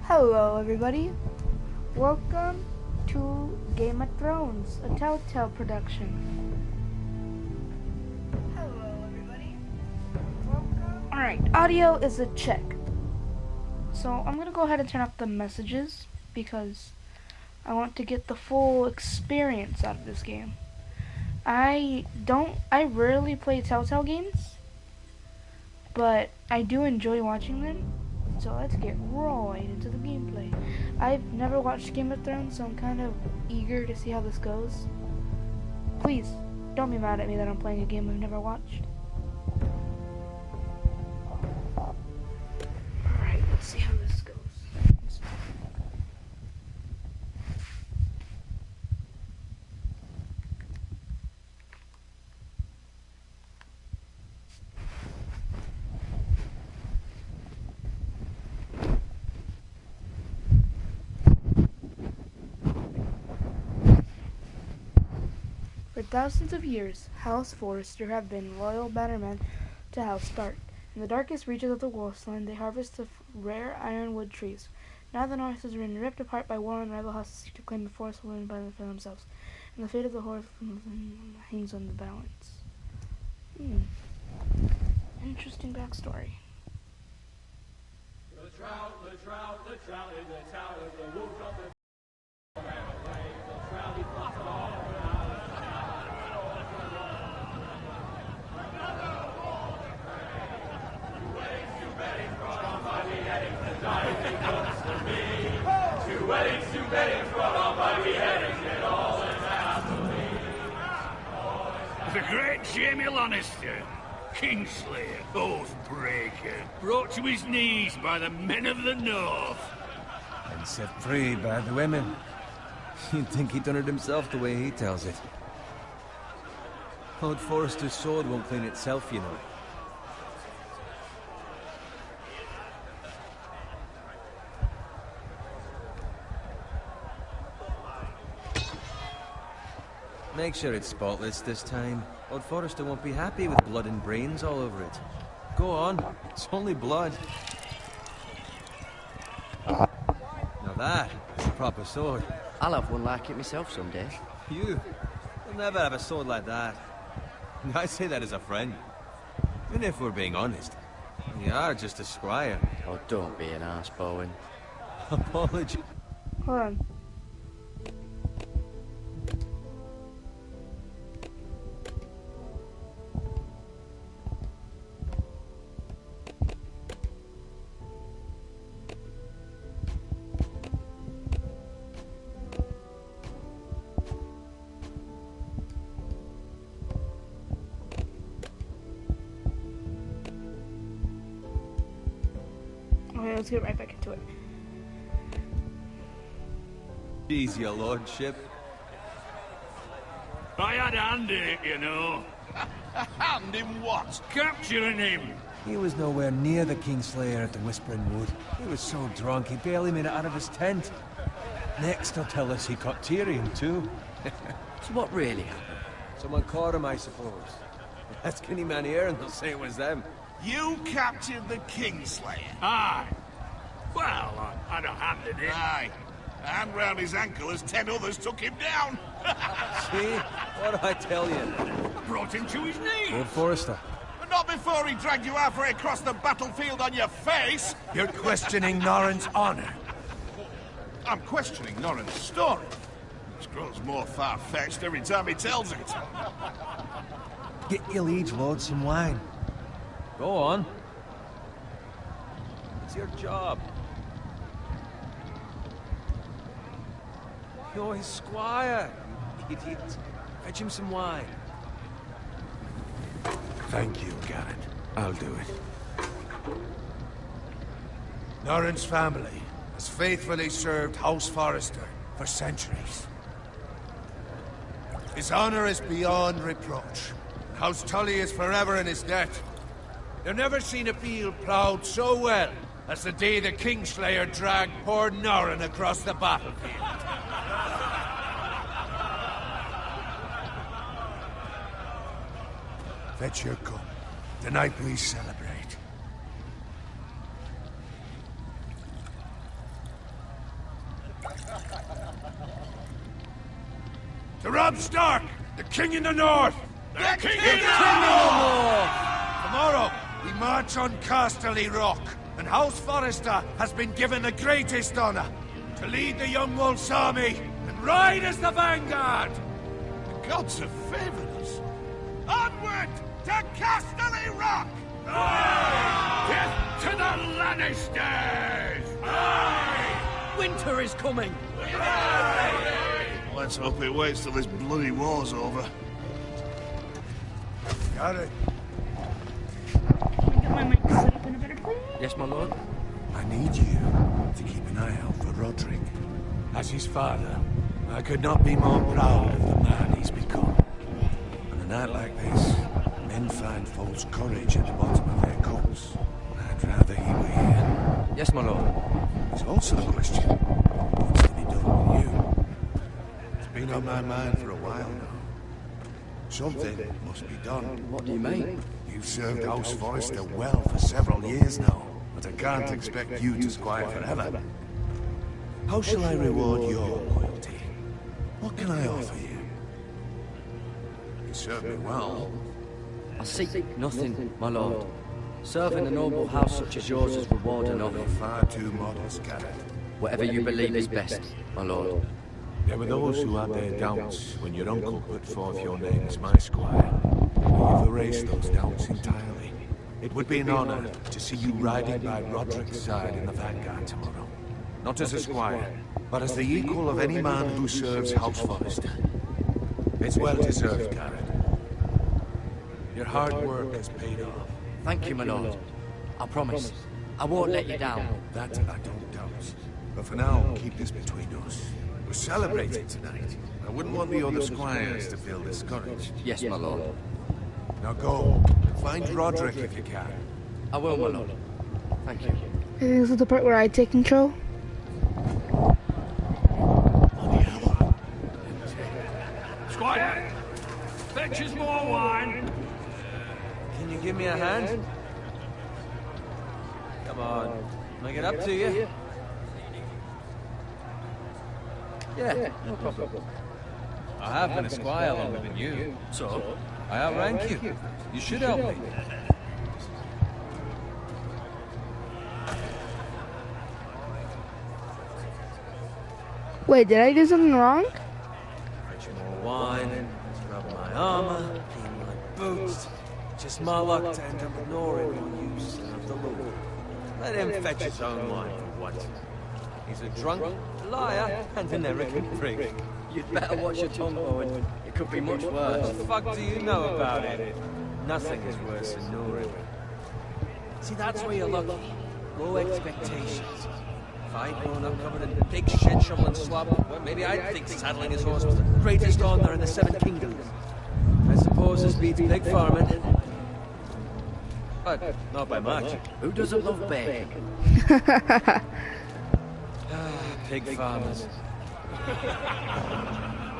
Hello everybody, welcome to Game of Thrones, a Telltale production. Hello everybody, welcome. Alright, audio is a check. So I'm gonna go ahead and turn off the messages because I want to get the full experience out of this game. I rarely play Telltale games, but I do enjoy watching them. So let's get right into the gameplay. I've never watched Game of Thrones, so I'm kind of eager to see how this goes. Please, don't be mad at me that I'm playing a game I've never watched. Alright, let's see how this goes. For thousands of years, House Forrester have been loyal bannermen to House Stark. In the darkest reaches of the wasteland, they harvest the rare ironwood trees. Now the North has been ripped apart by war and rival houses seek to claim the forest land by themselves, and the fate of the Horde hangs on the balance. Interesting backstory. The trout in the tower, the wolf of the ran away, the trout he fought all around. Two weddings, two beddings, brought on by beheadings, and all is happily. The great Jamie Lannister, Kingslayer, Oathbreaker, brought to his knees by the men of the North. And set free by the women. You'd think he'd done it himself the way he tells it. Lord Forrester's sword won't clean itself, you know. Make sure it's spotless this time. Lord Forrester won't be happy with blood and brains all over it. Go on, it's only blood. Now that is a proper sword. I'll have one like it myself someday. You'll never have a sword like that. I say that as a friend. And if we're being honest, you are just a squire. Oh, don't be an arse, Bowen. Apology. Hold on. Okay, let's get right back into it. Easy, your lordship. I had a hand in it, you know. Hand in what? Capturing him. He was nowhere near the Kingslayer at the Whispering Wood. He was so drunk he barely made it out of his tent. Next he'll tell us he caught Tyrion too. So what really happened? Someone caught him, I suppose. Ask any man here and they'll say it was them. You captured the Kingslayer. Aye. Well, I had a hand in it. Aye. A hand round his ankle as 10 others took him down. See? What did I tell you? I brought him to his knees. Lord Forrester. But not before he dragged you halfway across the battlefield on your face. You're questioning Norrin's honor. I'm questioning Norrin's story, which grows more far-fetched every time he tells it. Get your liege lord some wine. Go on. It's your job. You're his squire, you idiot. Fetch him some wine. Thank you, Garrett. I'll do it. Norrin's family has faithfully served House Forrester for centuries. His honor is beyond reproach. House Tully is forever in his debt. They've never seen a field ploughed so well as the day the Kingslayer dragged poor Norrin across the battlefield. Fetch your gun. Tonight we celebrate. To Robb Stark, the King in the North! The King Tomorrow, we march on Casterly Rock, and House Forrester has been given the greatest honor to lead the Young Wolf's army and ride as the vanguard! The gods have favored us. Onward to Casterly Rock! Death to the Lannisters! Winter is coming! Let's hope it waits till this bloody war's over. Got it. Can we get my mic set up in a better place? Yes, my lord? I need you to keep an eye out for Roderick. As his father, I could not be more proud of the man he's become. On a night like this, men find false courage at the bottom of their cups. I'd rather he were here. Yes, my lord. There's also the question, what's to be done with you? It's been on my mind for a while now. Something must be done. What do you mean? You've served House Forrester well for several years now, but I can't expect you to squire forever. How shall I reward your loyalty? What can I offer you? You served me well. I seek nothing, my lord. Serving a noble house such as yours is reward enough. You're far too modest, Garrett. Whatever you believe is best, my lord. There were those who had their doubts when your uncle put forth your name as my squire. You've erased those doubts entirely. It would be an honor to see you riding by Roderick's side in the vanguard tomorrow. Not as a squire, but as the equal of any man who serves House Forrester. It's well deserved, Garrett. Your hard work has paid off. Thank you, my lord. I promise. I won't let you down. That I don't doubt. But for now, keep this between us. We're celebrating tonight. I wouldn't want the other squires to feel discouraged. Yes, my lord. Now go. Find Roderick if you can. I will, my lord. Thank you. I think this is the part where I take control. Squire! Fetch us more wine! Can you give me a hand? Come on. Can I get up to you? Yeah, no problem. I have been a squire longer than you. So? I outrank you. You should help me. Wait, did I do something wrong? Fetch more wine, rub my armor, clean my boots. Just my luck to end up with Norin who you serve the Lord. Let him fetch his own wine for once. He's a drunk, liar, and an arrogant prig. You'd better watch your tongue, Owen. It could be much worse. What the fuck do you know about it? Nothing is worse than Norin. See, that's where you're lucky. Low expectations. If I'd grown up covered in pig shit, shoveling slop, well, maybe I'd think saddling his horse was the greatest honor in the Seven Kingdoms. I suppose this beats pig farming. But not by much. Who doesn't love bacon? Pig farmers.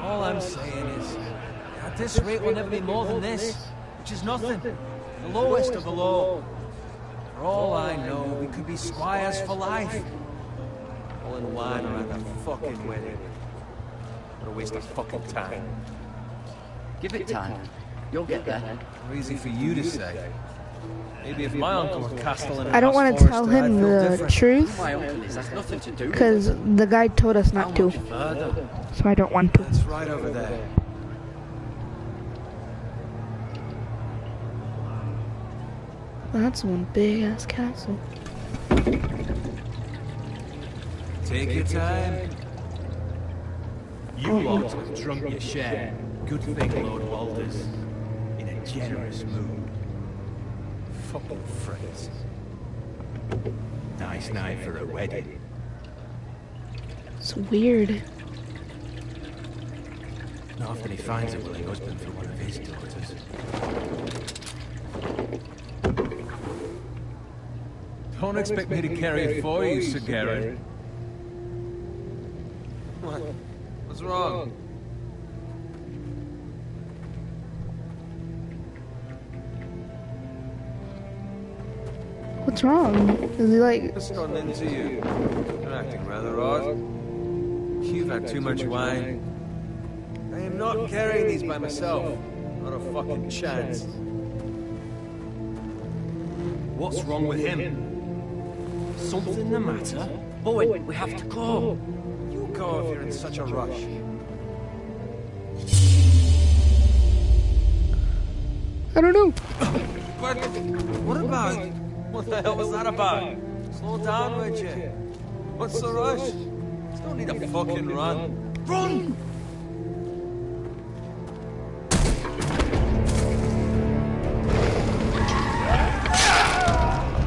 All I'm saying is, at this rate we'll never be more than this, which is nothing. The lowest of the low. For all I know, we could be squires for life. All in wine or at a fucking wedding. What a waste of fucking time. Give it time. You'll get there. How easy for you to say. Maybe if my uncle were Castellan, I don't want to tell him the truth My uncle is. That's nothing to do with because it. the guy told us How not to, much further? so I don't want to. That's right over there. That's one big ass castle. Take your time. You lot have drunk your share. Good thing Lord Walter's in a generous mood. Fucking friends. Nice night for a wedding. It's weird. Not often he finds a willing husband for one of his daughters. Don't expect me to carry it for you, Sir Garrett. What? What's wrong? What's wrong? Is he like... What's gotten into you? You're acting rather odd. You've had too much wine. I am not carrying these by myself. Not a fucking chance. What's wrong with him? Something the matter? Boyd, we have to go. You go if you're in such a rush. I don't know. What about? What the hell was that about? Slow down, would you? What's the rush? There's no need to fucking run. Run!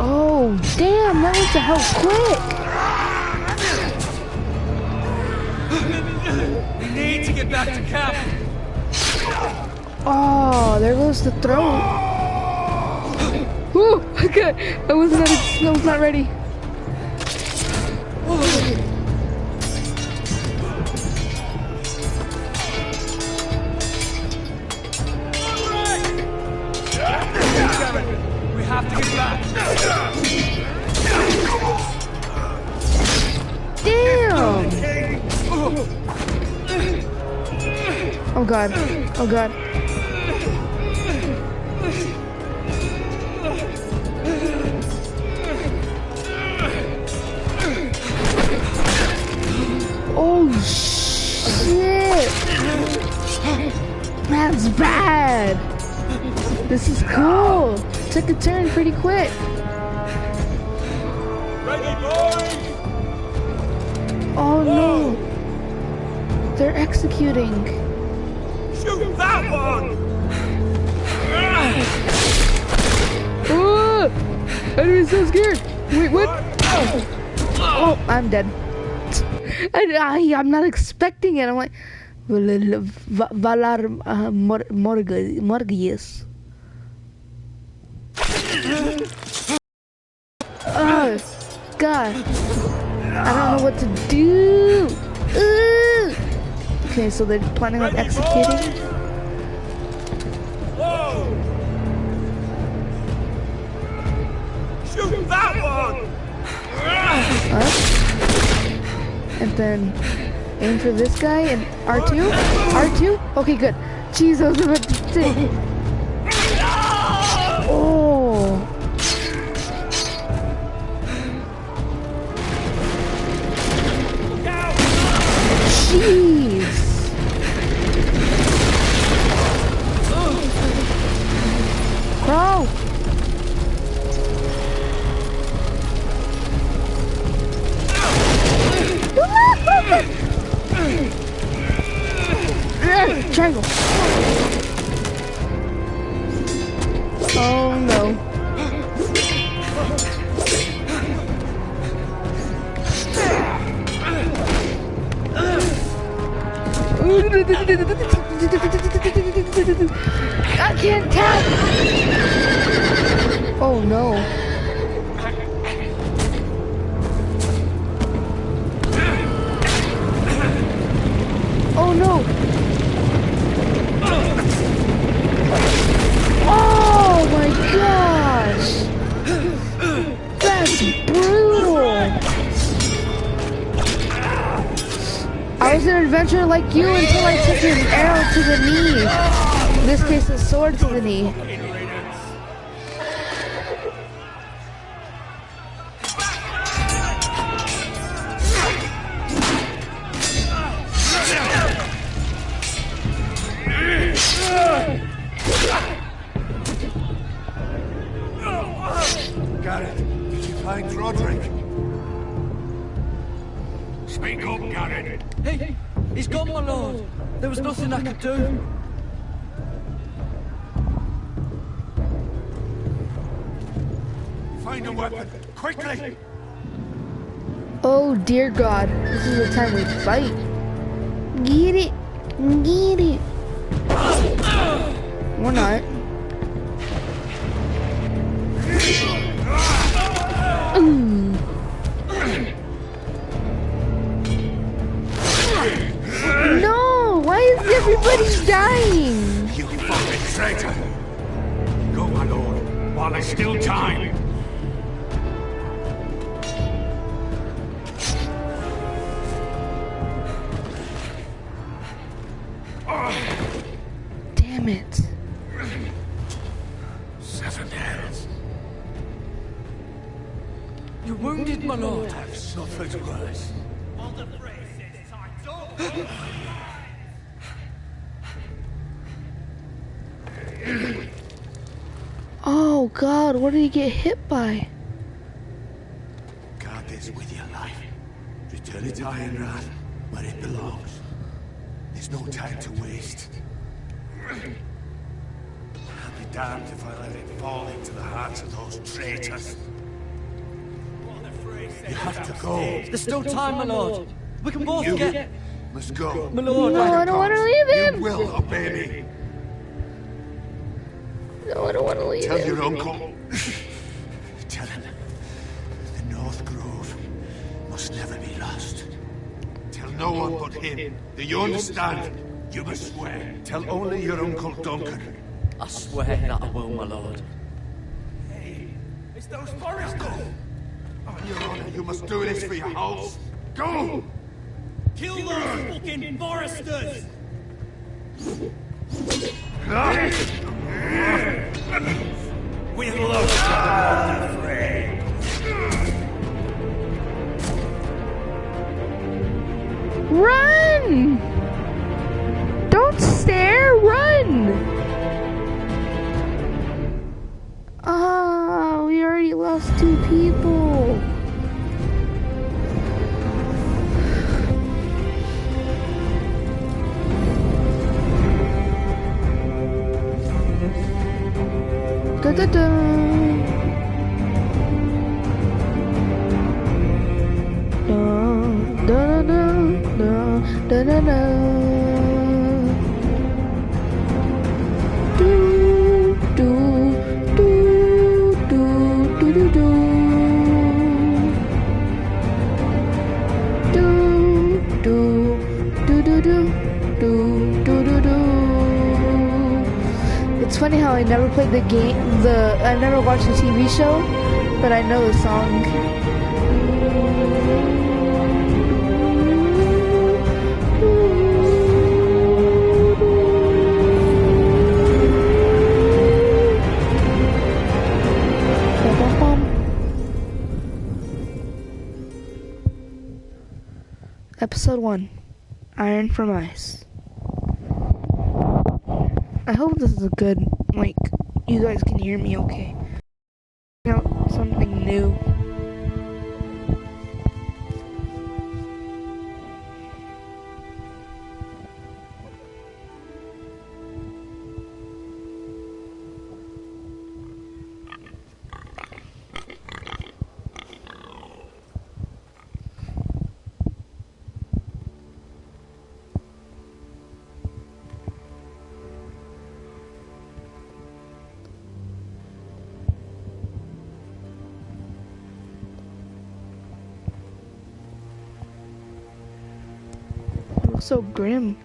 Oh, damn, that was a hell quick. We need to get back to camp. Oh, there goes the throat. Ooh, okay. I was not ready. We have to get back. Damn! Oh god. Oh god. Oh shit! That's bad! This is cool! Took a turn pretty quick. Ready, boys! Oh no! They're executing. Shoot that one! Oh! Enemy's so scared! Wait, what? Oh, I'm dead. I'm not expecting it. I'm like, Valar Morgius. Oh, God. I don't know what to do. Okay, so they're planning on executing. Whoa! Shoot that one! Up. And then aim for this guy and R2? R2? Okay, good. Jeez, I was about to say. Oh. Jeez. Crawl. Triangle. Oh no. I can't tap. Oh no. Oh no! Oh my gosh! That's brutal! I was an adventurer like you until I took an arrow to the knee. In this case, a sword to the knee. Garrett, did you find Roderick? Speak up, Garrett. Hey, he's gone, my lord. There was nothing I could do. Find a weapon, quickly! Oh dear God, this is the time we fight. Get it, get it. We're not. No, why is everybody dying? You fucking traitor! Go, my lord, while there's still time. You're wounded, my lord. I've suffered worse. Oh God, what did he get hit by? Guard this with your life. Return it to Ironrath, where it belongs. There's no time to waste. I'll be damned if I let it fall into the hands of those traitors. You have to go. There's still time, my lord. We can both get... Must go. My lord, No, I don't want to leave him. You will obey me. No, I don't want to leave Tell him. your uncle. Tell him the North Grove must never be lost. Tell no one but him. Do you understand? You must swear. Tell only your Uncle Duncan. I swear that I will, my lord. It's those foresters! On your honor, you must do this for your house. Go! Kill those fucking foresters! We've lost the fray. Run! Don't stare, run! Ah, we already lost 2 people. Da da da. Da da da da da da. Do do do do do do do. Do do do do do do do do. It's funny how I never played the game, I never watched the TV show, but I know the song. Episode 1, Iron from Ice. I hope this is a good, like, you guys can hear me okay. Out something new. So grim.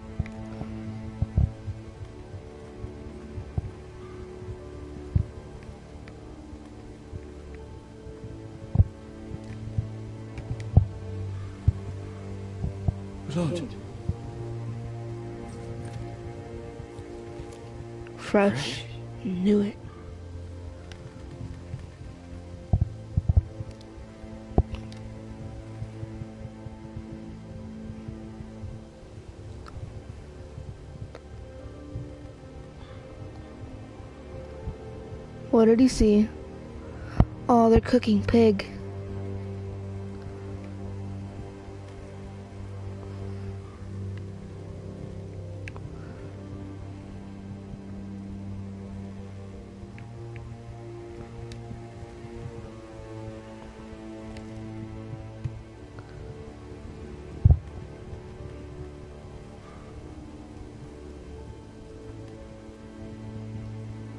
Lord. Fresh. Knew it. What did he see? Oh, they're cooking pig.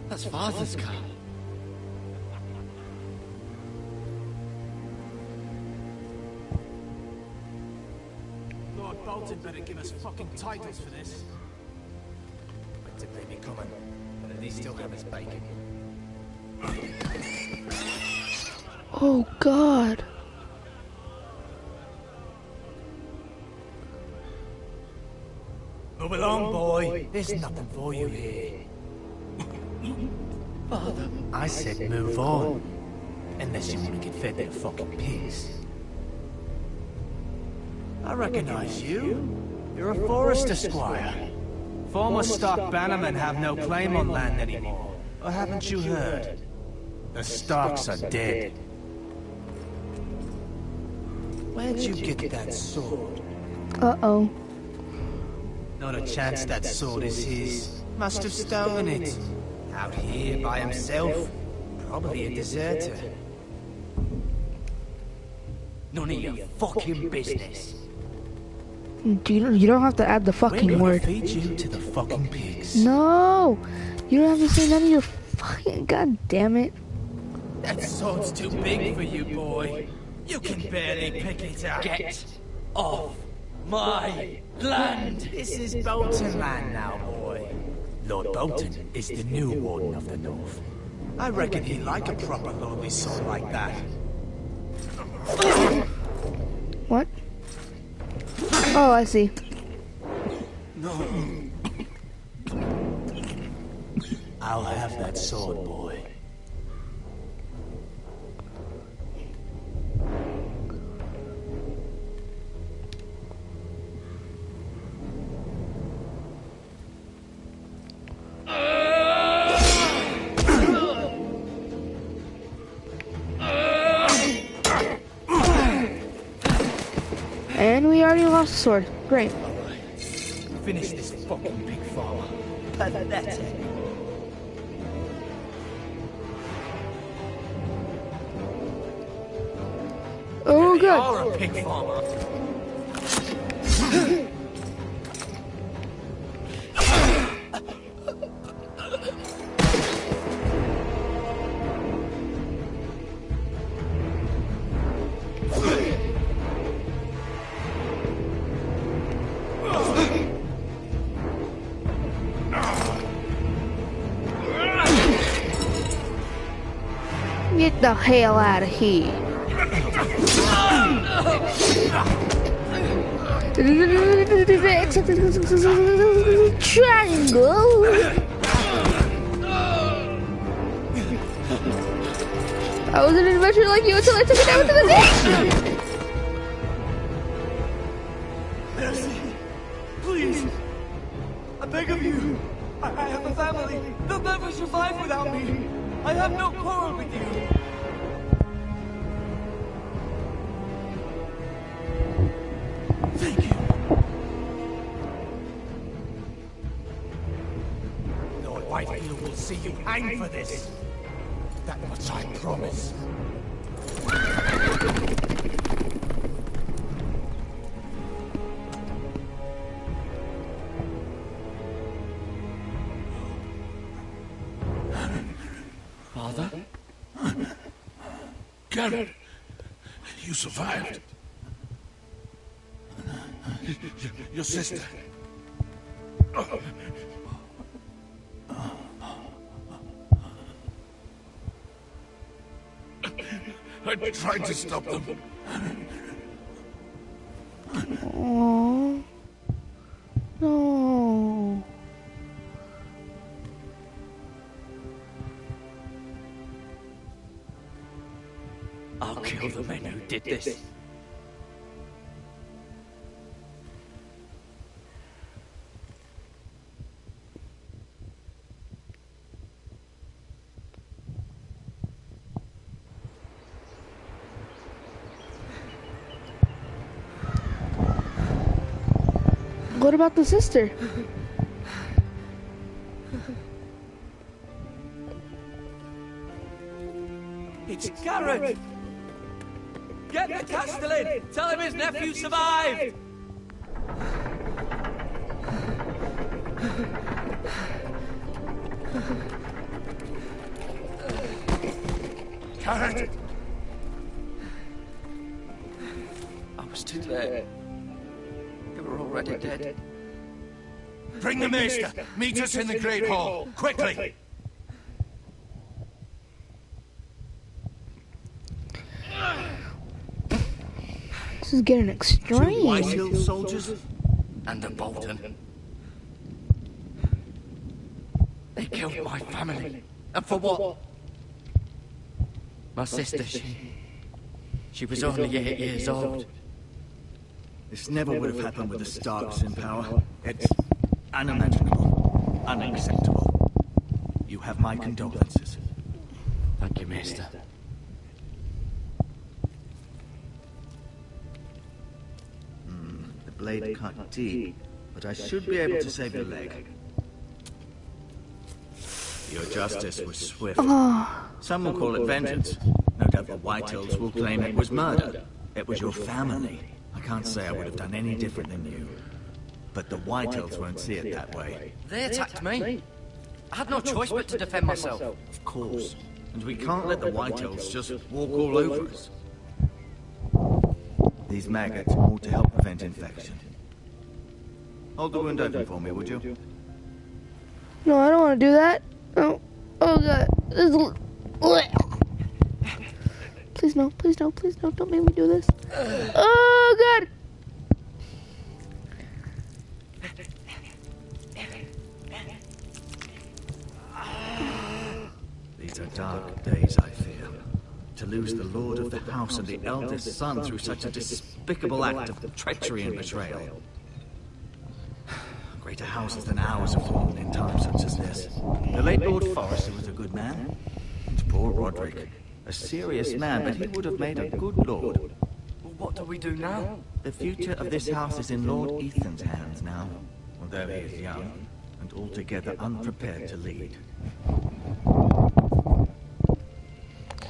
That's Father's car. Lord Bolton better give us fucking titles for this. Wait till they be coming, but at least he'll have his bacon. Oh God. Move along, boy. There's nothing for you here. Father. I said move on. Unless you want to get fed their fucking pigs. I recognize you. You're a forester squire. Former stock bannermen have no claim on land anymore. Or haven't you heard? The Starks are dead. Where'd you get that sword? Uh-oh. Not a chance that sword is his. Must have stolen it. Out here by himself. Probably a deserter. None of your fucking business. You don't have to add the fucking word. Feed you to the fucking pigs. No! You don't have to say none of your fucking... God damn it. That sword's too big for you, boy. You can barely pick it up. Get off my land! This is Bolton land now, boy. Lord Bolton is the new Warden of the North. I reckon he'd like a proper lordly sword like that. What? Oh, I see. No. I'll have that sword, boy. And we already lost the sword. Great. Finish this fucking pig farmer. Pathetic. Oh, You good. are a pig farmer. Get the hell out of here. Triangle. I was an adventurer like you until I took it down to the sea. Mercy. Please. I beg of you. I have a family. They'll never survive without me. I have no quarrel with you. Thank you. Lord Whitefield will see you hang for this. That much I promise. Father? Garrett, you survived. Your sister. I tried to stop them. Oh no. I'll kill the men who did this. What about the sister? It's Garrett! Get the Castellan! Tell him his nephew survived! Garrett! I was too late. They were already dead. Bring the maester. Meet us in the Great Hall. Quickly! This is getting extreme. Whitehill soldiers? And the Bolton. They killed my family. And for what? My sister, she was only 8 years old. This never would have happened with the Starks in power. It's unimaginable, unacceptable. You have my condolences. Thank you, Maester. The blade cut deep, but I should be able to save your leg. Your justice was swift. Some will call it vengeance. No doubt the Whitehills will claim it was murder. It was your family. I can't say I would have done any different than you. But the Whitehills won't see it that way. They attacked me. I had no choice but to defend myself. Of course. And we can't let the Whitehills just walk all over us. These maggots are all to help prevent infection. Hold the wound open for me, would you? No, I don't want to do that. Oh, oh god. Please no, please no, please no. Don't make me do this. Oh god. These are dark days, I fear. To lose the lord of the house and the eldest son through such a despicable act of treachery and betrayal. Greater houses than ours have fallen in times such as this. The late Lord Forrester was a good man. And poor Roderick. A serious man, but he would have made a good lord. Well, what do we do now? The future of this house is in Lord Ethan's hands now, although he is young and altogether unprepared to lead.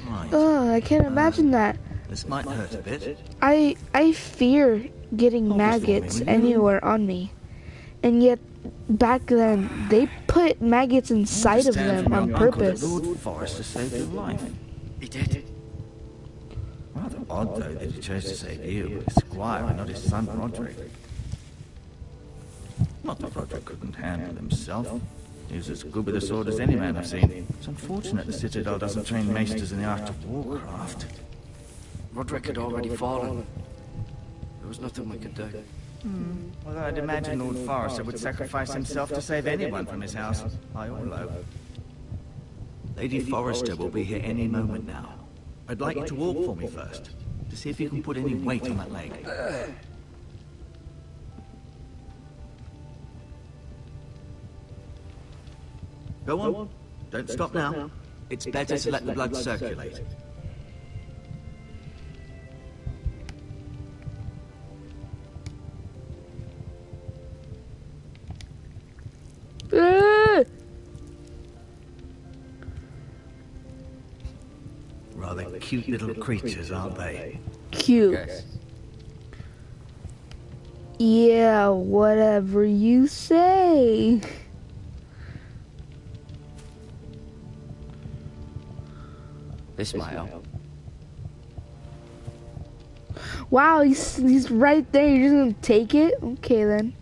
Right. Oh, I can't imagine that. This might hurt a bit. I fear getting maggots anywhere on me. And yet, back then, they put maggots inside of them on purpose. Lord Forrester saved your life. He did. Rather odd, though, that he chose to save you, his squire, and not his son Roderick. Not that Roderick couldn't handle himself. He was as good with a sword as any man I've seen. It's unfortunate the Citadel doesn't train maesters in the art of warcraft. Roderick had already fallen. There was nothing we could do. Well, I'd imagine Lord Forrester would sacrifice himself to save anyone from his house, high or low. Lady Forrester will be here any moment now. I'd like you to walk for me first, to see if you can put any weight on that leg. Go on. Don't stop now. It's better to let the blood circulate. Rather cute little creatures, aren't they? Cute. Yes. Yeah, whatever you say. This might help. Wow, he's right there. You're just gonna take it? Okay then.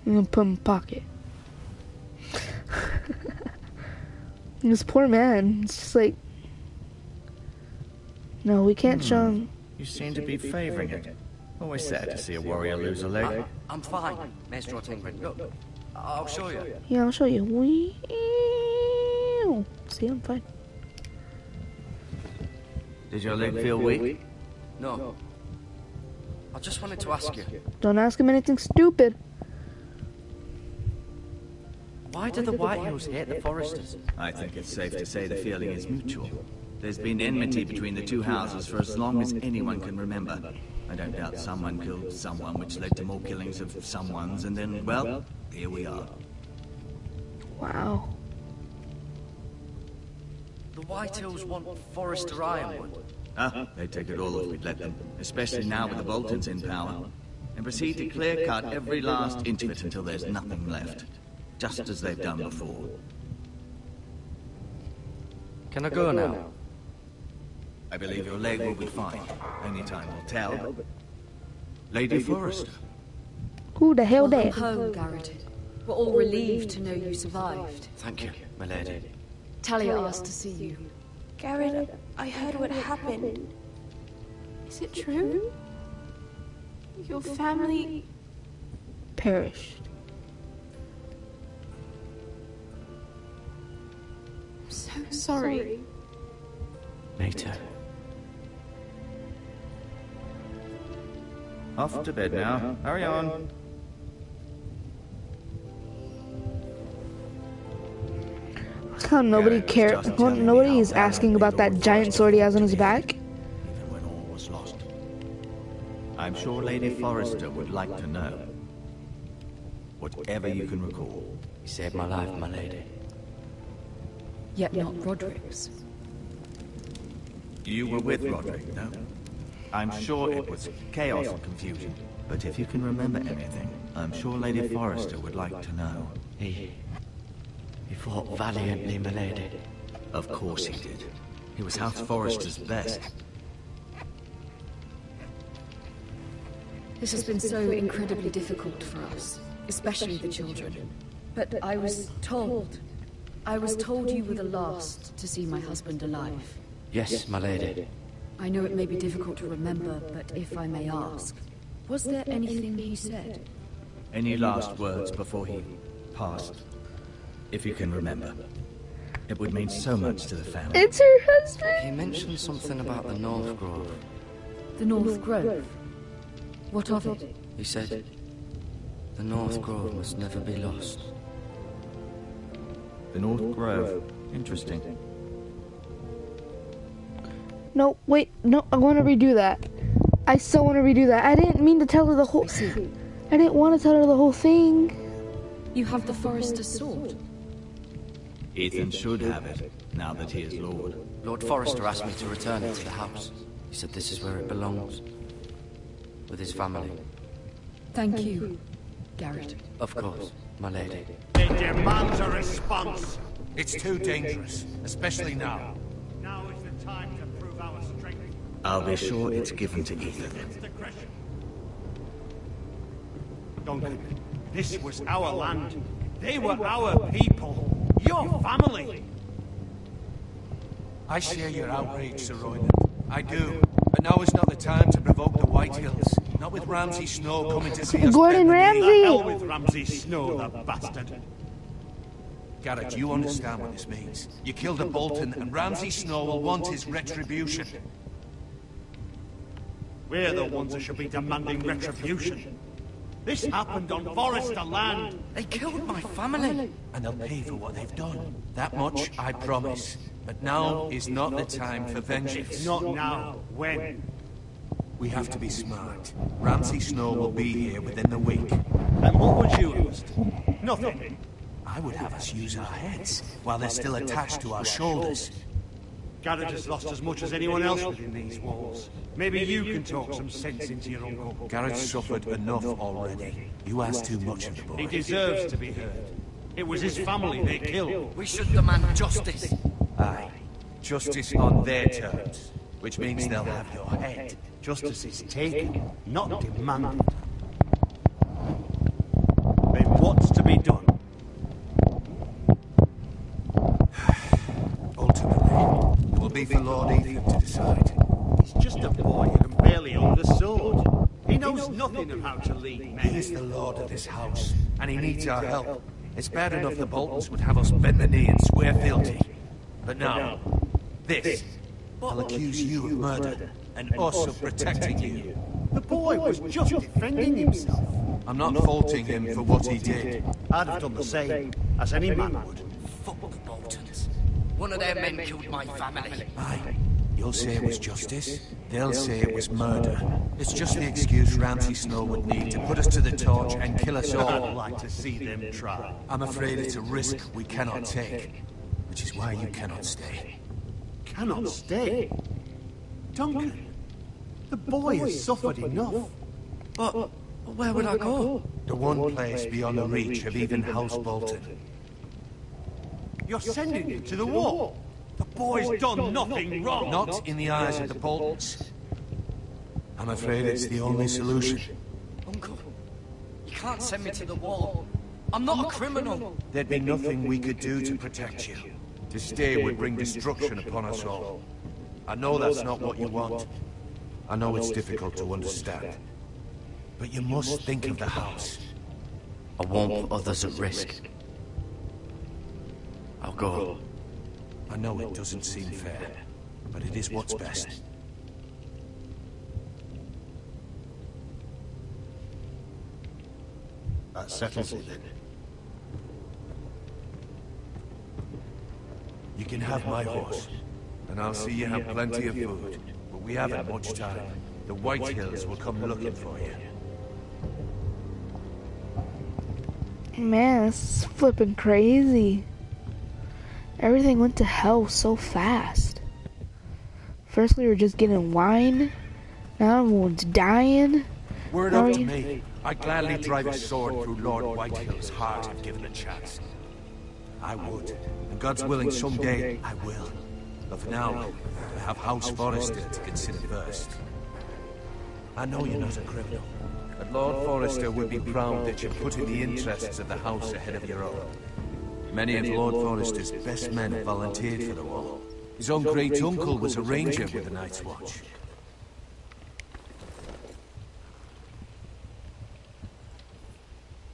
I'm gonna put him in my pocket. This poor man. It's just like, no, we can't show him. You seem to be favoring it. Always sad to see a warrior lose a leg. I'm fine, Maester O'Tingren. Look, I'll show you. Yeah, I'll show you. See, I'm fine. Did your leg feel weak? No. I just wanted to ask you, Don't ask him anything stupid. why do the Whitehills hate the Foresters? I think it's safe to say the feeling is mutual. There's been enmity between the two houses for as long as anyone can remember. I don't doubt someone killed someone, which led to more killings of someones, and then, well, here we are. Wow. The Whitehills want Forester Ironwood. They'd take it all if we'd let them, especially now with the Boltons in power, and proceed to clear-cut every last inch of it until there's nothing left, just as they've done before. Can I go now? I believe your leg will be fine. Only time will tell. Lady Forrester. Who the hell Welcome that? home, Garrett. We're all relieved to know you survived. Thank you, my lady. Talia asked to see you. Garrett, I heard what happened. Is it true? Your family... Perished. so sorry. Me too. Off to bed now. Hurry on. How nobody cares. Nobody is asking about that giant sword he has on his back. Even when all was lost. I'm sure Lady Forrester would like to know. Whatever you can recall. You saved my life, my lady. Yet not Roderick's. You were with Roderick, no? I'm sure it was chaos and confusion. But if you can remember anything, I'm sure Lady Forrester would like to know. He fought valiantly, my lady. Of course he did. He was House Forrester's best. This has been so incredibly difficult for us, especially the children. But I was told you were the last to see my husband alive. Yes, my lady. I know it may be difficult to remember, but if I may ask, was there anything he said? Any last words before he passed? If you can remember. It would mean so much to the family. It's her husband. He mentioned something about the North Grove. The North Grove? What of it? He said, the North Grove must never be lost. The North Grove. Interesting. No, wait, no, I want to redo that. I so want to redo that. I didn't mean to tell her the whole... I didn't want to tell her the whole thing. You have the Forester's sword. Ethan should have it, now that he is Lord. Lord Forrester asked me to return it to the house. He said this is where it belongs. With his family. Thank you, Garrett. Of course, my lady. It demands a response. It's too dangerous, especially now. Now is the time to prove our strength. I'll be sure it's given to Ethan. Duncan, this was our land. They were our people. Your family. I share your outrage, Sir Royland. I do. But now is not the time to provoke the White Hills. Not with Ramsay Snow coming to see us. Gordon Ramsay! The hell with Ramsay Snow, the bastard. Garrett, you understand what this means. You killed a Bolton, and Ramsay Snow will want his retribution. We're the ones that should be demanding retribution. This happened on Forrester land. They killed my family. And they'll pay for what they've done. That much I promise. But now is not the time for vengeance. If not now, when? We have to be smart. Ramsay Snow will be here within the week. And what would you host? Nothing. I would have us use our heads while they're still attached to our shoulders. Garrett has lost as much as anyone else within these walls. Maybe you can talk some sense into your uncle. Garrett's suffered enough already. You ask too much of the boy. He deserves to be heard. It was his family they killed. We should demand justice. Aye. Justice on their terms. Which means they'll have your head. Justice is taken, not demanded. Then what's to be done? Ultimately, it will be for Lord Ethan to decide. He's just a boy who can barely hold a sword. He knows nothing of how to lead men. He is the lord of this house, and he needs our help. It's bad enough the Boltons would have us bend the knee and swear fealty. But now, this, I'll accuse you of murder, and us of protecting you. The boy was just defending himself. I'm not faulting him for what he did. I'd have done the same, as any man would. Fuck the Boltons. One of their men killed my family. Aye. You'll say it was justice, they'll say it was murder. It's just the excuse Ramsay Snow would need to put us to the torch and kill us all. I'd like to see them try. I'm afraid it's a risk we cannot take, which is why you cannot stay. Cannot stay? Duncan, the boy has suffered enough. But where would I go? The one place beyond the reach of even House Bolton. You're sending him to the war. The boy's done nothing wrong. Not in the eyes of the Boltons. I'm afraid it's the only solution. Uncle, you can't send me to the wall. I'm not a criminal. There'd be nothing we could do to protect you. To stay would bring destruction upon us all. I know that's not what you want. I know it's difficult to understand. But you must think of the house. I won't put others at risk. I'll go. I know it doesn't seem fair, but it is what's best. That settles it then. You can have my horse, and I'll see you have plenty of food. But we haven't much time. The White Hills will come looking for you. Man, this is flipping crazy. Everything went to hell so fast. First we were just getting wine. Now everyone's dying. Word up to me. I'd gladly drive a sword through Lord Whitehill's heart if given a chance. I would. And God's willing, someday I will. But for now, I have House Forrester to consider first. I know you're not a criminal, but Lord Forrester would be proud that you're putting the interests of the house ahead of your own. Many of Lord Forrester's best men have volunteered for the war. His own great-uncle was a ranger with the Night's Watch.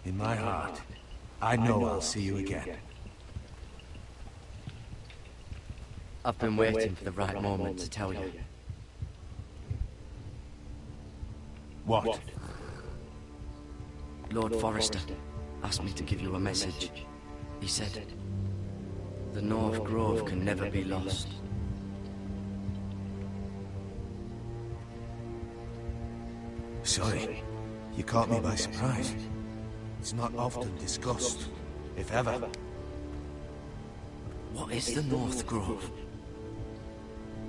In my heart, I know I'll see you again. I've been waiting for the right moment to tell you. What? Lord Forrester asked me to give you a message. He said, the North Grove can never be lost. Sorry, you caught me by surprise. It's not often discussed, if ever. What is the North Grove?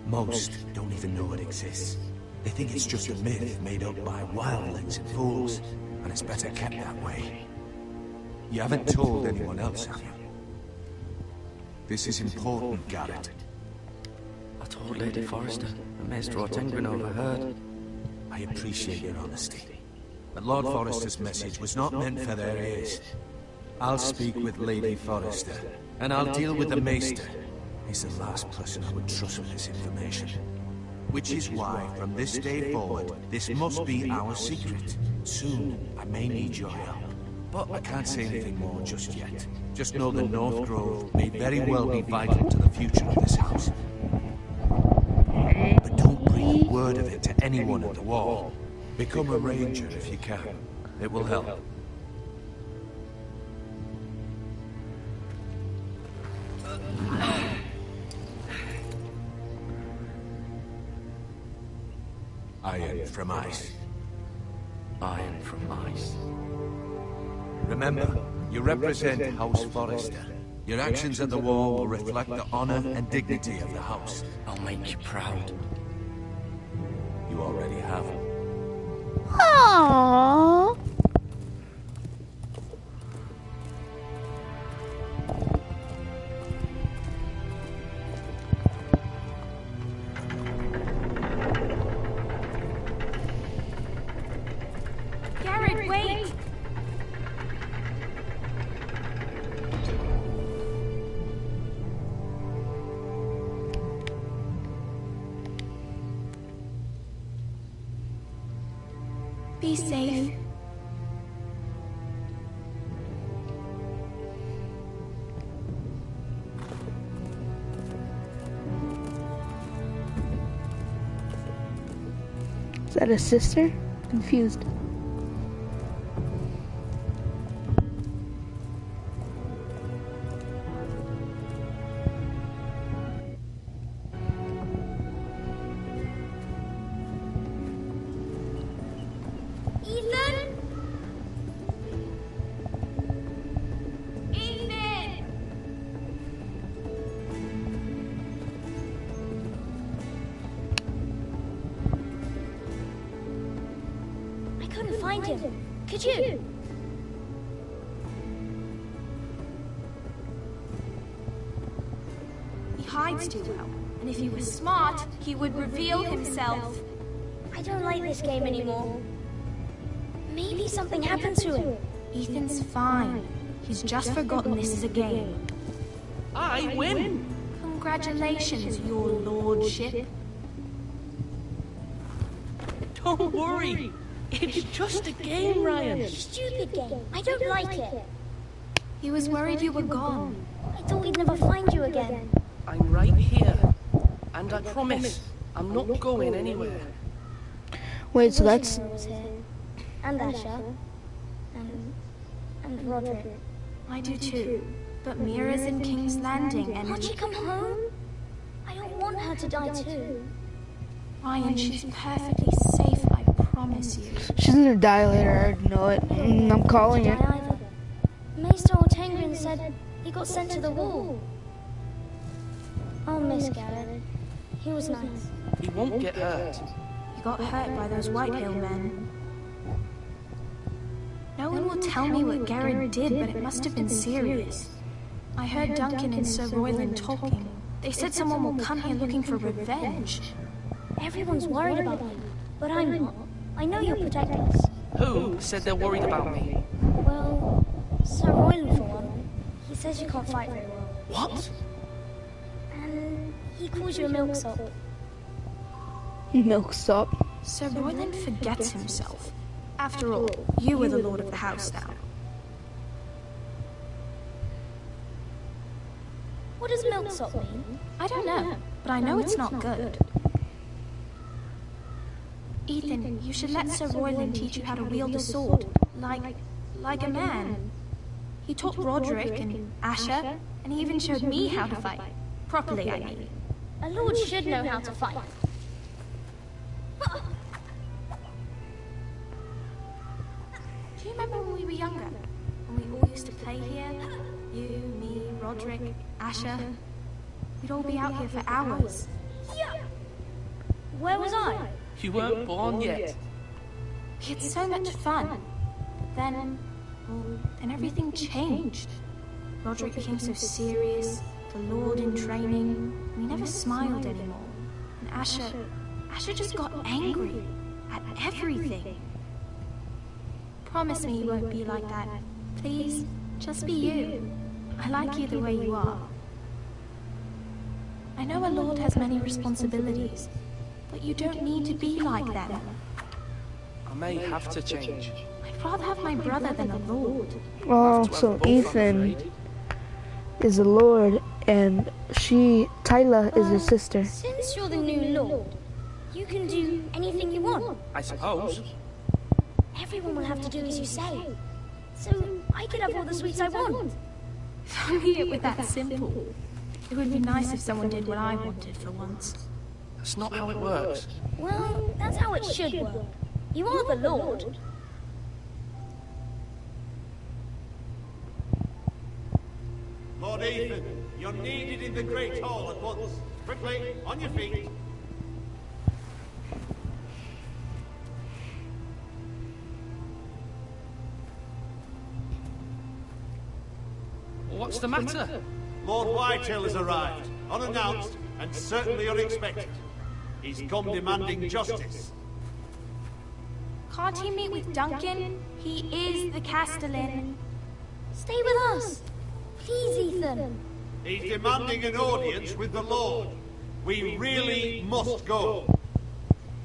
Most don't even know it exists. They think it's just a myth made up by wildlings and fools, and it's better kept that way. You haven't told anyone else, have you? This is important, Garrett. I told Lady Forrester, and Maester Ortengrin overheard. I appreciate your honesty. But Lord Forrester's message was not meant for their ears. I'll speak with Lady Forrester, and I'll deal with the Maester. He's the last person I would trust with this information. Which is why, from this day forward, this must be our secret. Soon, I may need your help. But I can't say anything more just yet. Just know the North Grove may very well be vital to the future of this house. But don't breathe a word of it to anyone at the wall. Become a ranger if you can. It will help. Iron from ice. Iron from ice. Remember, you represent House Forrester. Your actions at the wall will reflect the honor and dignity of the house. I'll make you proud. You already have. Aww. Garrett, wait! Be safe. Is that a sister? Confused. Ethan? Ethan! I couldn't find him. Could you? He hides too well, and if he was smart, he would reveal himself. I don't like this game anymore. Maybe something happened to him. Ethan's fine. He's just forgotten this is a game. I win! Congratulations, your lordship. Don't worry! It's just a game, Ryan! Stupid game. I don't like it. He was worried you were gone. I thought we'd never find you again. I'm right here. And I promise, I'm not going anywhere. Wait, so that's... Mira was here. And Asher. And Roderick. I do too. But Mira's in King's Landing and... Can't she come home? I don't want her to die too. Ryan, she's perfectly safe, I promise you. She's gonna die later, I already know it. I'm calling it. Maester Ortengrin said he got sent to the wall. I'll miss Garrett. He was nice. He won't get hurt. He got hurt by those Whitehill men. No one will tell me what Garrett did, but it must have been serious. I heard Duncan and Sir Royland talking. They said someone will come here looking for revenge. Everyone's worried about you, but I'm not. I know you'll protect us. Who said they're worried about me? Well, Sir Royland for one. He says you can't fight very well. What? And he calls you a milksop. Milksop? Sir Royland forgets himself. After all, you are the lord of the house now. What does milksop mean? I don't know, but I know it's not good. Ethan, you should let Sir Royland teach you how to wield a sword, like a man. He taught Roderick and Asher, and he even showed me how to fight. Properly, I mean. A lord should know how to fight. Do you remember when we were younger? When we all used to play here? You, me, Roderick, Asher. We'd all be out here for hours. Yeah. Where was I? You weren't born yet. We had so much fun. Then everything changed. Roderick became so serious, the Lord in training, and he never smiled anymore. And Asher just got angry at everything. Promise me you won't be like that. Please, just be you. I like you the way you are. I know a lord has many responsibilities, but you don't need to be like them. I may have to change. I'd rather have my brother than a lord. Oh, so Ethan is a lord, and Tyla is his sister. Since you're the new lord, you can do anything you want. I suppose. Everyone will have to do as you say. So I can have all the sweets I want. If only it were that simple. It would be nice if someone did what I wanted for once. That's not how it works. Well, that's how it should work. You are the lord. Lord Ethan, you're needed in the Great Hall at once. Quickly, on your feet. What's the matter? Lord Whitehill has arrived, unannounced and certainly unexpected. He's come demanding justice. Can't he meet with Duncan? He is the Castellan. Stay with us. Please, Ethan. He's demanding an audience with the Lord. We really must go.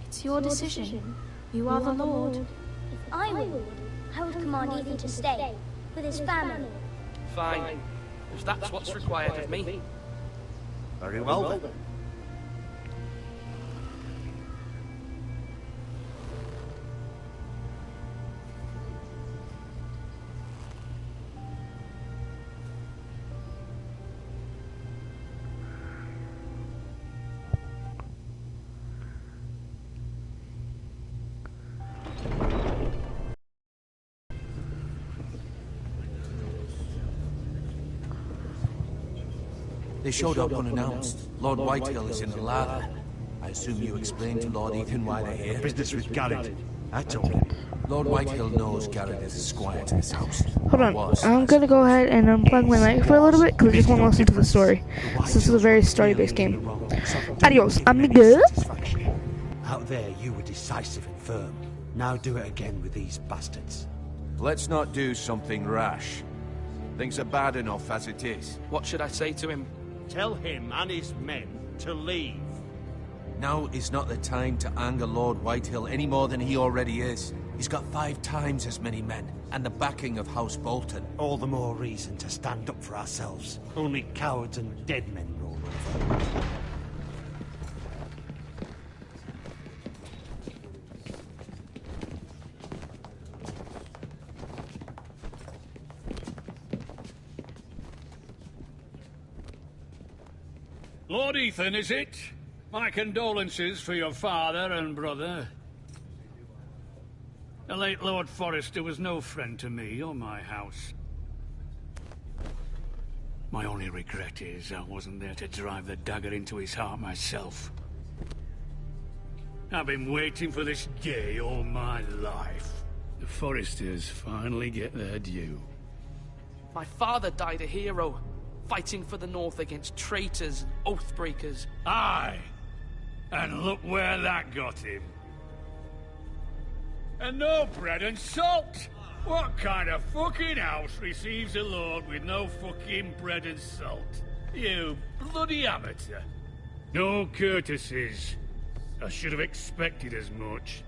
It's your decision. You are the Lord. If I were lord, I would command Ethan to stay with his family. Fine. If that's what's required of me. Very well then. They showed up unannounced. Lord Whitehill is in the lather. I assume you explained to Lord Ethan why they're here? Business with Garrett. I told him. Lord Whitehill knows Garrett is a squire to his house. Hold on, I'm gonna go ahead and unplug my mic for a little bit because I just want to listen to the story. So this is a very story-based game. Adios, amigo. Out there, you were decisive and firm. Now do it again with these bastards. Let's not do something rash. Things are bad enough as it is. What should I say to him? Tell him and his men to leave. Now is not the time to anger Lord Whitehill any more than he already is. He's got 5 times as many men, and the backing of House Bolton. All the more reason to stand up for ourselves. Only cowards and dead men roll over. Lord Ethan, is it? My condolences for your father and brother. The late Lord Forrester was no friend to me or my house. My only regret is I wasn't there to drive the dagger into his heart myself. I've been waiting for this day all my life. The Forresters finally get their due. My father died a hero, fighting for the North against traitors and oathbreakers. Aye! And look where that got him. And no bread and salt! What kind of fucking house receives a lord with no fucking bread and salt? You bloody amateur. No courtesies. I should have expected as much.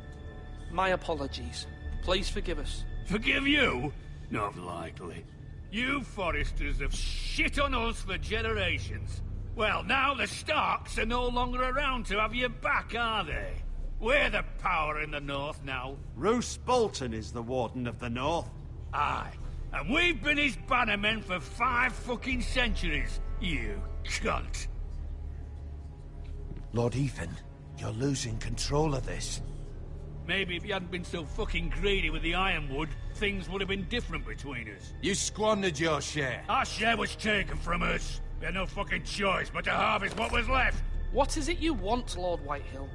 My apologies. Please forgive us. Forgive you? Not likely. You Forresters have shit on us for generations. Well, now the Starks are no longer around to have you back, are they? We're the power in the North now. Roose Bolton is the Warden of the North. Aye. And we've been his bannermen for 5 fucking centuries, you cunt. Lord Ethan, you're losing control of this. Maybe if you hadn't been so fucking greedy with the ironwood, things would have been different between us. You squandered your share. Our share was taken from us. We had no fucking choice but to harvest what was left. What is it you want, Lord Whitehill?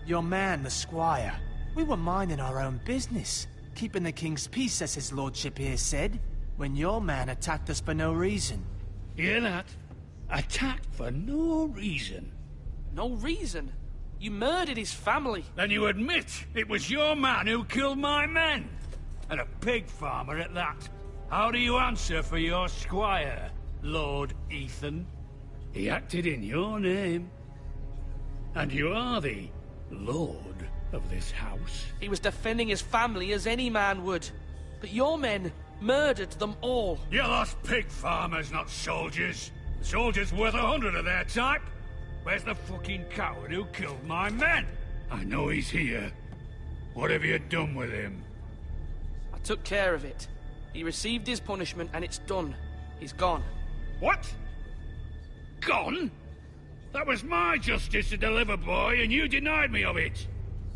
Your man, the squire. We were minding our own business, keeping the king's peace, as his lordship here said, when your man attacked us for no reason. Hear that? Attacked for no reason. No reason? You murdered his family. Then you admit it was your man who killed my men. And a pig farmer at that. How do you answer for your squire, Lord Ethan? He acted in your name. And you are the lord of this house. He was defending his family as any man would. But your men murdered them all. You lost pig farmers, not soldiers. The soldiers worth 100 of their type. Where's the fucking coward who killed my men? I know he's here. What have you done with him? I took care of it. He received his punishment and it's done. He's gone. What? Gone? That was my justice to deliver, boy, and you denied me of it.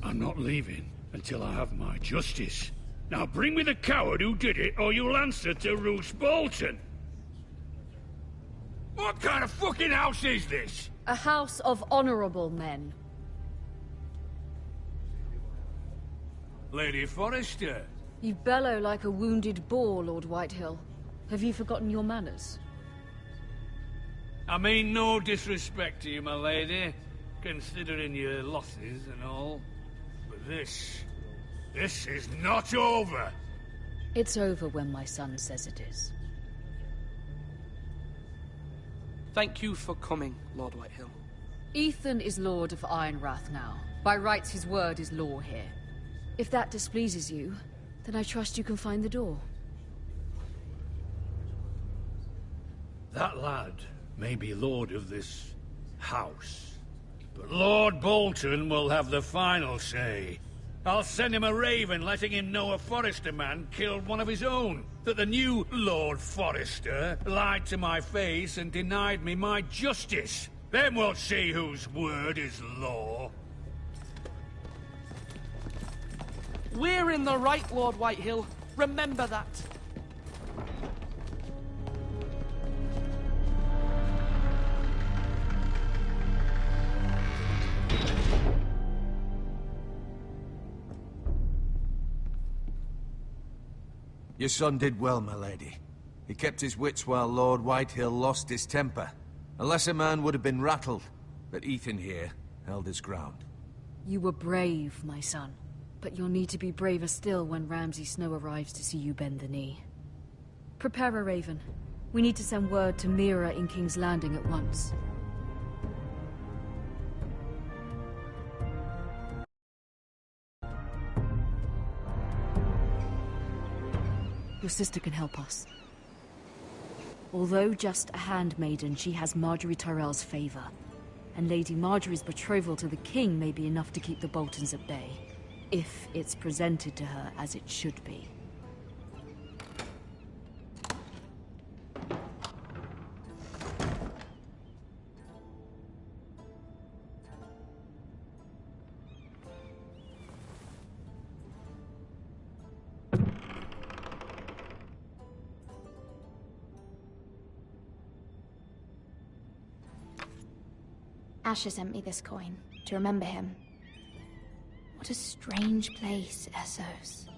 I'm not leaving until I have my justice. Now bring me the coward who did it, or you'll answer to Roose Bolton. What kind of fucking house is this? A house of honorable men. Lady Forrester. You bellow like a wounded boar, Lord Whitehill. Have you forgotten your manners? I mean no disrespect to you, my lady, considering your losses and all. But this is not over. It's over when my son says it is. Thank you for coming, Lord Whitehill. Ethan is Lord of Ironrath now. By rights, his word is law here. If that displeases you, then I trust you can find the door. That lad may be lord of this house, but Lord Bolton will have the final say. I'll send him a raven letting him know a Forrester man killed one of his own. That the new Lord Forrester lied to my face and denied me my justice. Then we'll see whose word is law. We're in the right, Lord Whitehill. Remember that. Your son did well, my lady. He kept his wits while Lord Whitehill lost his temper. A lesser man would have been rattled, but Ethan here held his ground. You were brave, my son. But you'll need to be braver still when Ramsay Snow arrives to see you bend the knee. Prepare a raven. We need to send word to Mira in King's Landing at once. Your sister can help us. Although just a handmaiden, she has Marjorie Tyrell's favor. And Lady Marjorie's betrothal to the king may be enough to keep the Boltons at bay. If it's presented to her as it should be. Asher sent me this coin to remember him. What a strange place, Essos.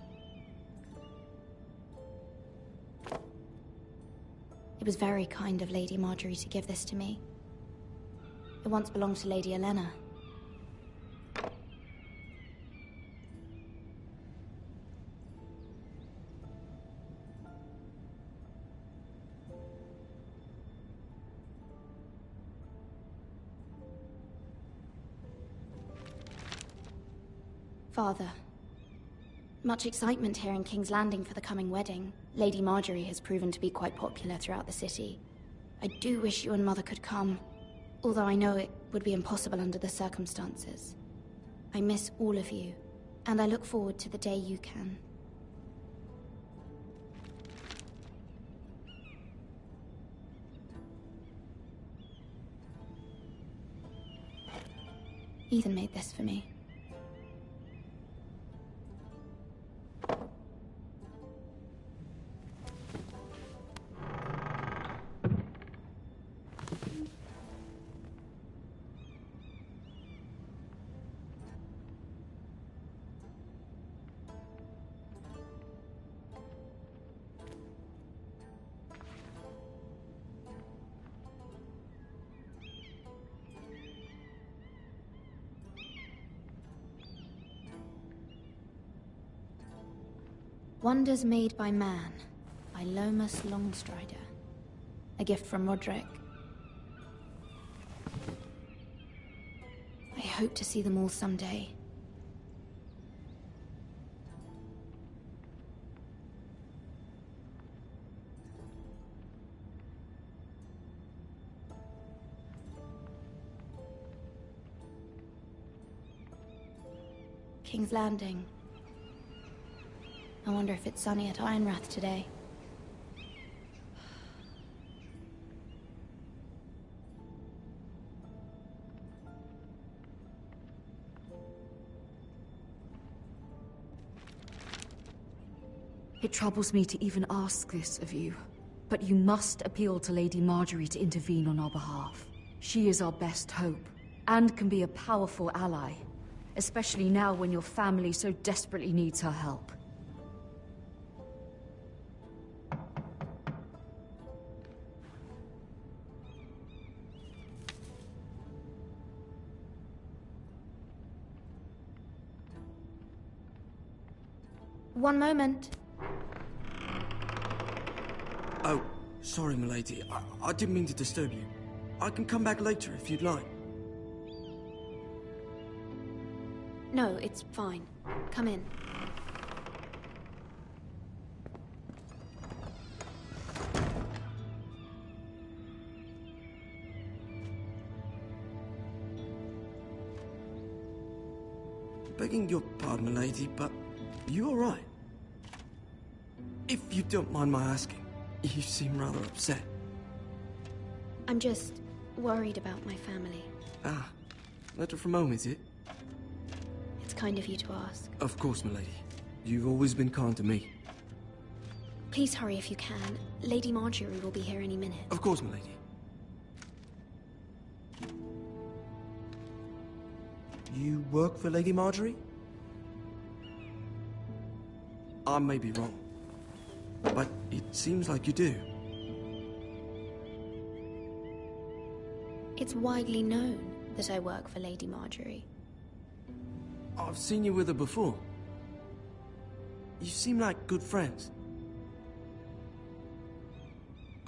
It was very kind of Lady Marjorie to give this to me. It once belonged to Lady Elena. Father, much excitement here in King's Landing for the coming wedding. Lady Marjorie has proven to be quite popular throughout the city. I do wish you and Mother could come, although I know it would be impossible under the circumstances. I miss all of you, and I look forward to the day you can. Ethan made this for me. Wonders Made by Man, by Lomas Longstrider. A gift from Roderick. I hope to see them all someday. King's Landing. I wonder if it's sunny at Ironrath today. It troubles me to even ask this of you, but you must appeal to Lady Marjorie to intervene on our behalf. She is our best hope, and can be a powerful ally, especially now when your family so desperately needs her help. One moment. Oh, sorry, milady. I didn't mean to disturb you. I can come back later if you'd like. No, it's fine. Come in. Begging your pardon, milady, but you all right? If you don't mind my asking, you seem rather upset. I'm just worried about my family. Ah, letter from home, is it? It's kind of you to ask. Of course, milady. You've always been kind to me. Please hurry if you can. Lady Marjorie will be here any minute. Of course, milady. You work for Lady Marjorie? I may be wrong, but it seems like you do. It's widely known that I work for Lady Marjorie. I've seen you with her before. You seem like good friends.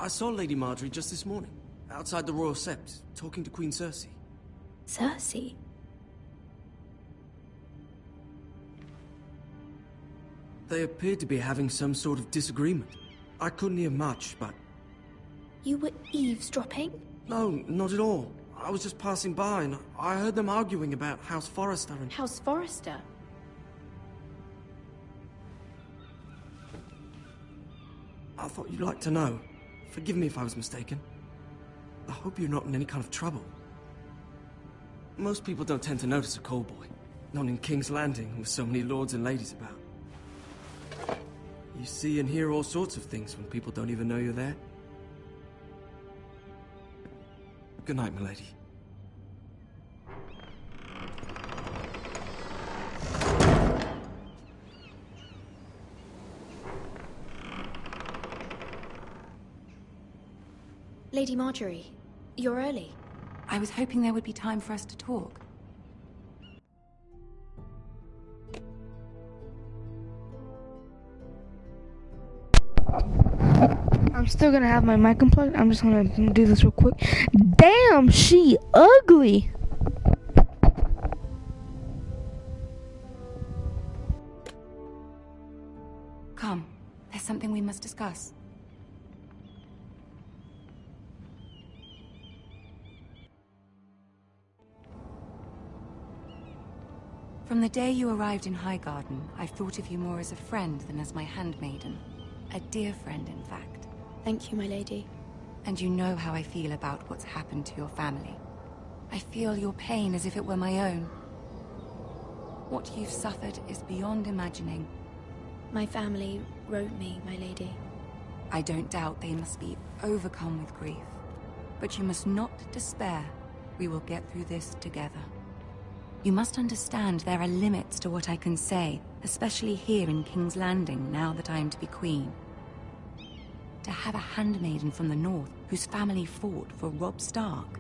I saw Lady Marjorie just this morning, outside the Royal Sept, talking to Queen Cersei. Cersei? They appeared to be having some sort of disagreement. I couldn't hear much, but... You were eavesdropping? No, not at all. I was just passing by and I heard them arguing about House Forrester and... House Forrester? I thought you'd like to know. Forgive me if I was mistaken. I hope you're not in any kind of trouble. Most people don't tend to notice a callboy. Not in King's Landing, with so many lords and ladies about. You see and hear all sorts of things when people don't even know you're there. Good night, milady. Lady Marjorie, you're early. I was hoping there would be time for us to talk. I'm still gonna have my mic unplugged. I'm just gonna do this real quick. Damn, she ugly. Come, there's something we must discuss. From the day you arrived in Highgarden, I've thought of you more as a friend than as my handmaiden. A dear friend, in fact. Thank you, my lady. And you know how I feel about what's happened to your family. I feel your pain as if it were my own. What you've suffered is beyond imagining. My family wrote me, my lady. I don't doubt they must be overcome with grief. But you must not despair. We will get through this together. You must understand there are limits to what I can say, especially here in King's Landing, now that I am to be queen. To have a handmaiden from the north whose family fought for Robb Stark.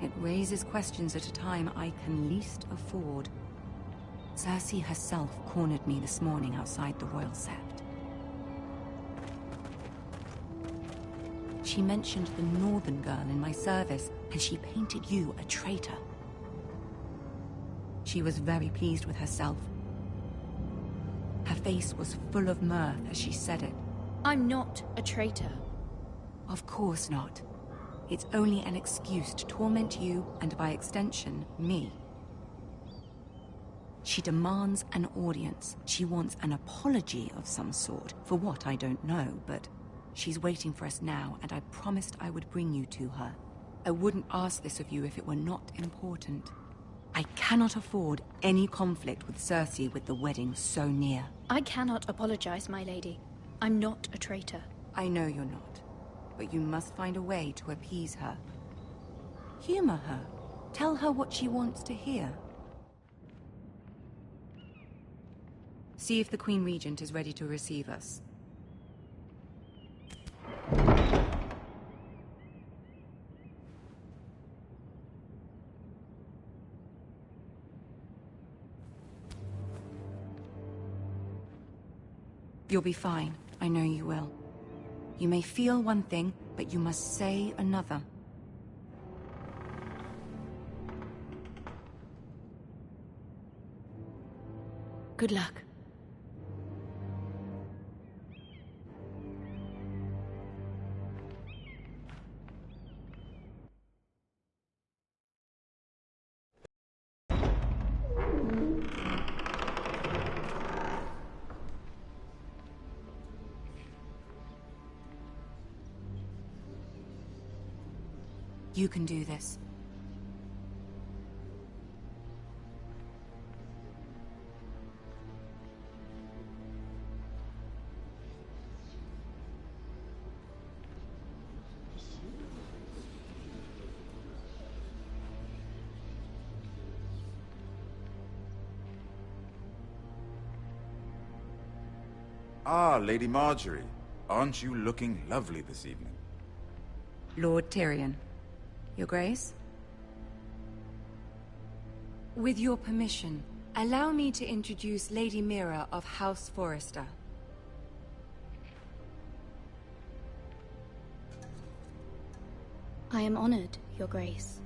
It raises questions at a time I can least afford. Cersei herself cornered me this morning outside the Royal Sept. She mentioned the northern girl in my service, and she painted you a traitor. She was very pleased with herself. Her face was full of mirth as she said it. I'm not a traitor. Of course not. It's only an excuse to torment you, and by extension, me. She demands an audience. She wants an apology of some sort, for what I don't know, but she's waiting for us now, and I promised I would bring you to her. I wouldn't ask this of you if it were not important. I cannot afford any conflict with Cersei with the wedding so near. I cannot apologize, my lady. I'm not a traitor. I know you're not, but you must find a way to appease her. Humor her. Tell her what she wants to hear. See if the Queen Regent is ready to receive us. You'll be fine. I know you will. You may feel one thing, but you must say another. Good luck. You can do this. Ah, Lady Marjorie. Aren't you looking lovely this evening? Lord Tyrion. Your Grace? With your permission, allow me to introduce Lady Mira of House Forrester. I am honored, Your Grace.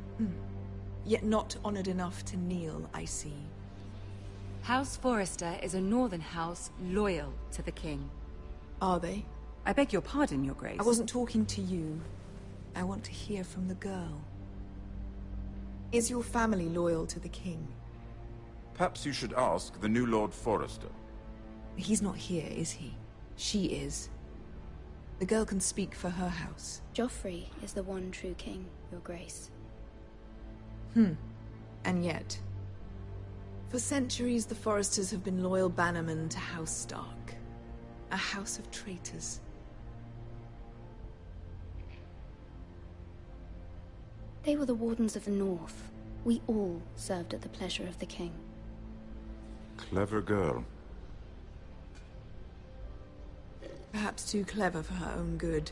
Yet not honored enough to kneel, I see. House Forrester is a northern house loyal to the king. Are they? I beg your pardon, Your Grace. I wasn't talking to you. I want to hear from the girl. Is your family loyal to the king? Perhaps you should ask the new Lord Forrester. He's not here, is he? She is. The girl can speak for her house. Joffrey is the one true king, Your Grace. And yet... For centuries, the Forresters have been loyal bannermen to House Stark. A house of traitors. They were the Wardens of the North. We all served at the pleasure of the king. Clever girl. Perhaps too clever for her own good.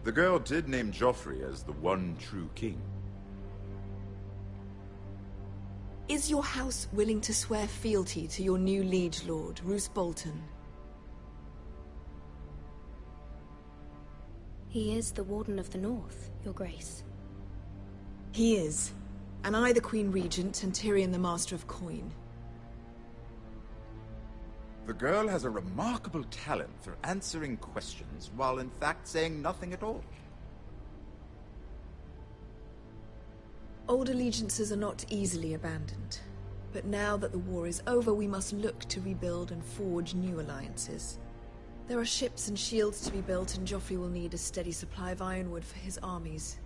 The girl did name Joffrey as the one true king. Is your house willing to swear fealty to your new liege lord, Roose Bolton? He is the Warden of the North, Your Grace. He is. And I the Queen Regent and Tyrion the Master of Coin. The girl has a remarkable talent for answering questions while in fact saying nothing at all. Old allegiances are not easily abandoned. But now that the war is over, we must look to rebuild and forge new alliances. There are ships and shields to be built, and Joffrey will need a steady supply of ironwood for his armies.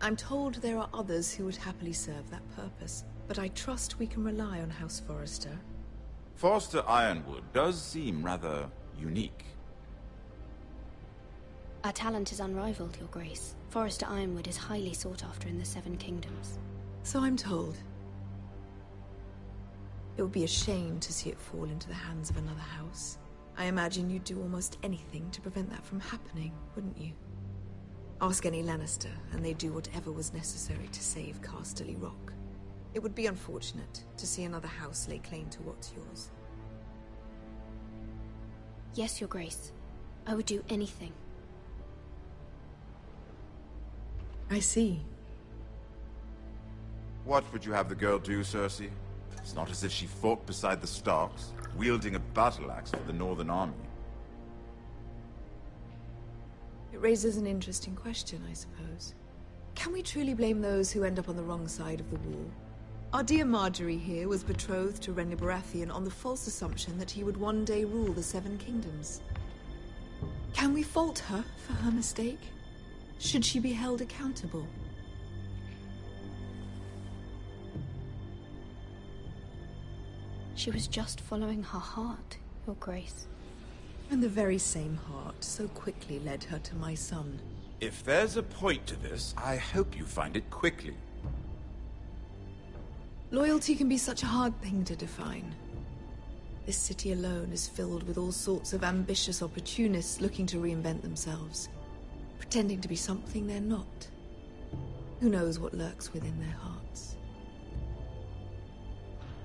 I'm told there are others who would happily serve that purpose, but I trust we can rely on House Forrester. Forster Ironwood does seem rather unique. Our talent is unrivaled, Your Grace. Forrester Ironwood is highly sought after in the Seven Kingdoms. So I'm told. It would be a shame to see it fall into the hands of another house. I imagine you'd do almost anything to prevent that from happening, wouldn't you? Ask any Lannister, and they'd do whatever was necessary to save Casterly Rock. It would be unfortunate to see another house lay claim to what's yours. Yes, Your Grace. I would do anything. I see. What would you have the girl do, Cersei? It's not as if she fought beside the Starks, wielding a battle axe for the Northern Army. It raises an interesting question, I suppose. Can we truly blame those who end up on the wrong side of the wall? Our dear Marjorie here was betrothed to Renly Baratheon on the false assumption that he would one day rule the Seven Kingdoms. Can we fault her for her mistake? Should she be held accountable? She was just following her heart, Your Grace. And the very same heart so quickly led her to my son. If there's a point to this, I hope you find it quickly. Loyalty can be such a hard thing to define. This city alone is filled with all sorts of ambitious opportunists looking to reinvent themselves, pretending to be something they're not. Who knows what lurks within their hearts?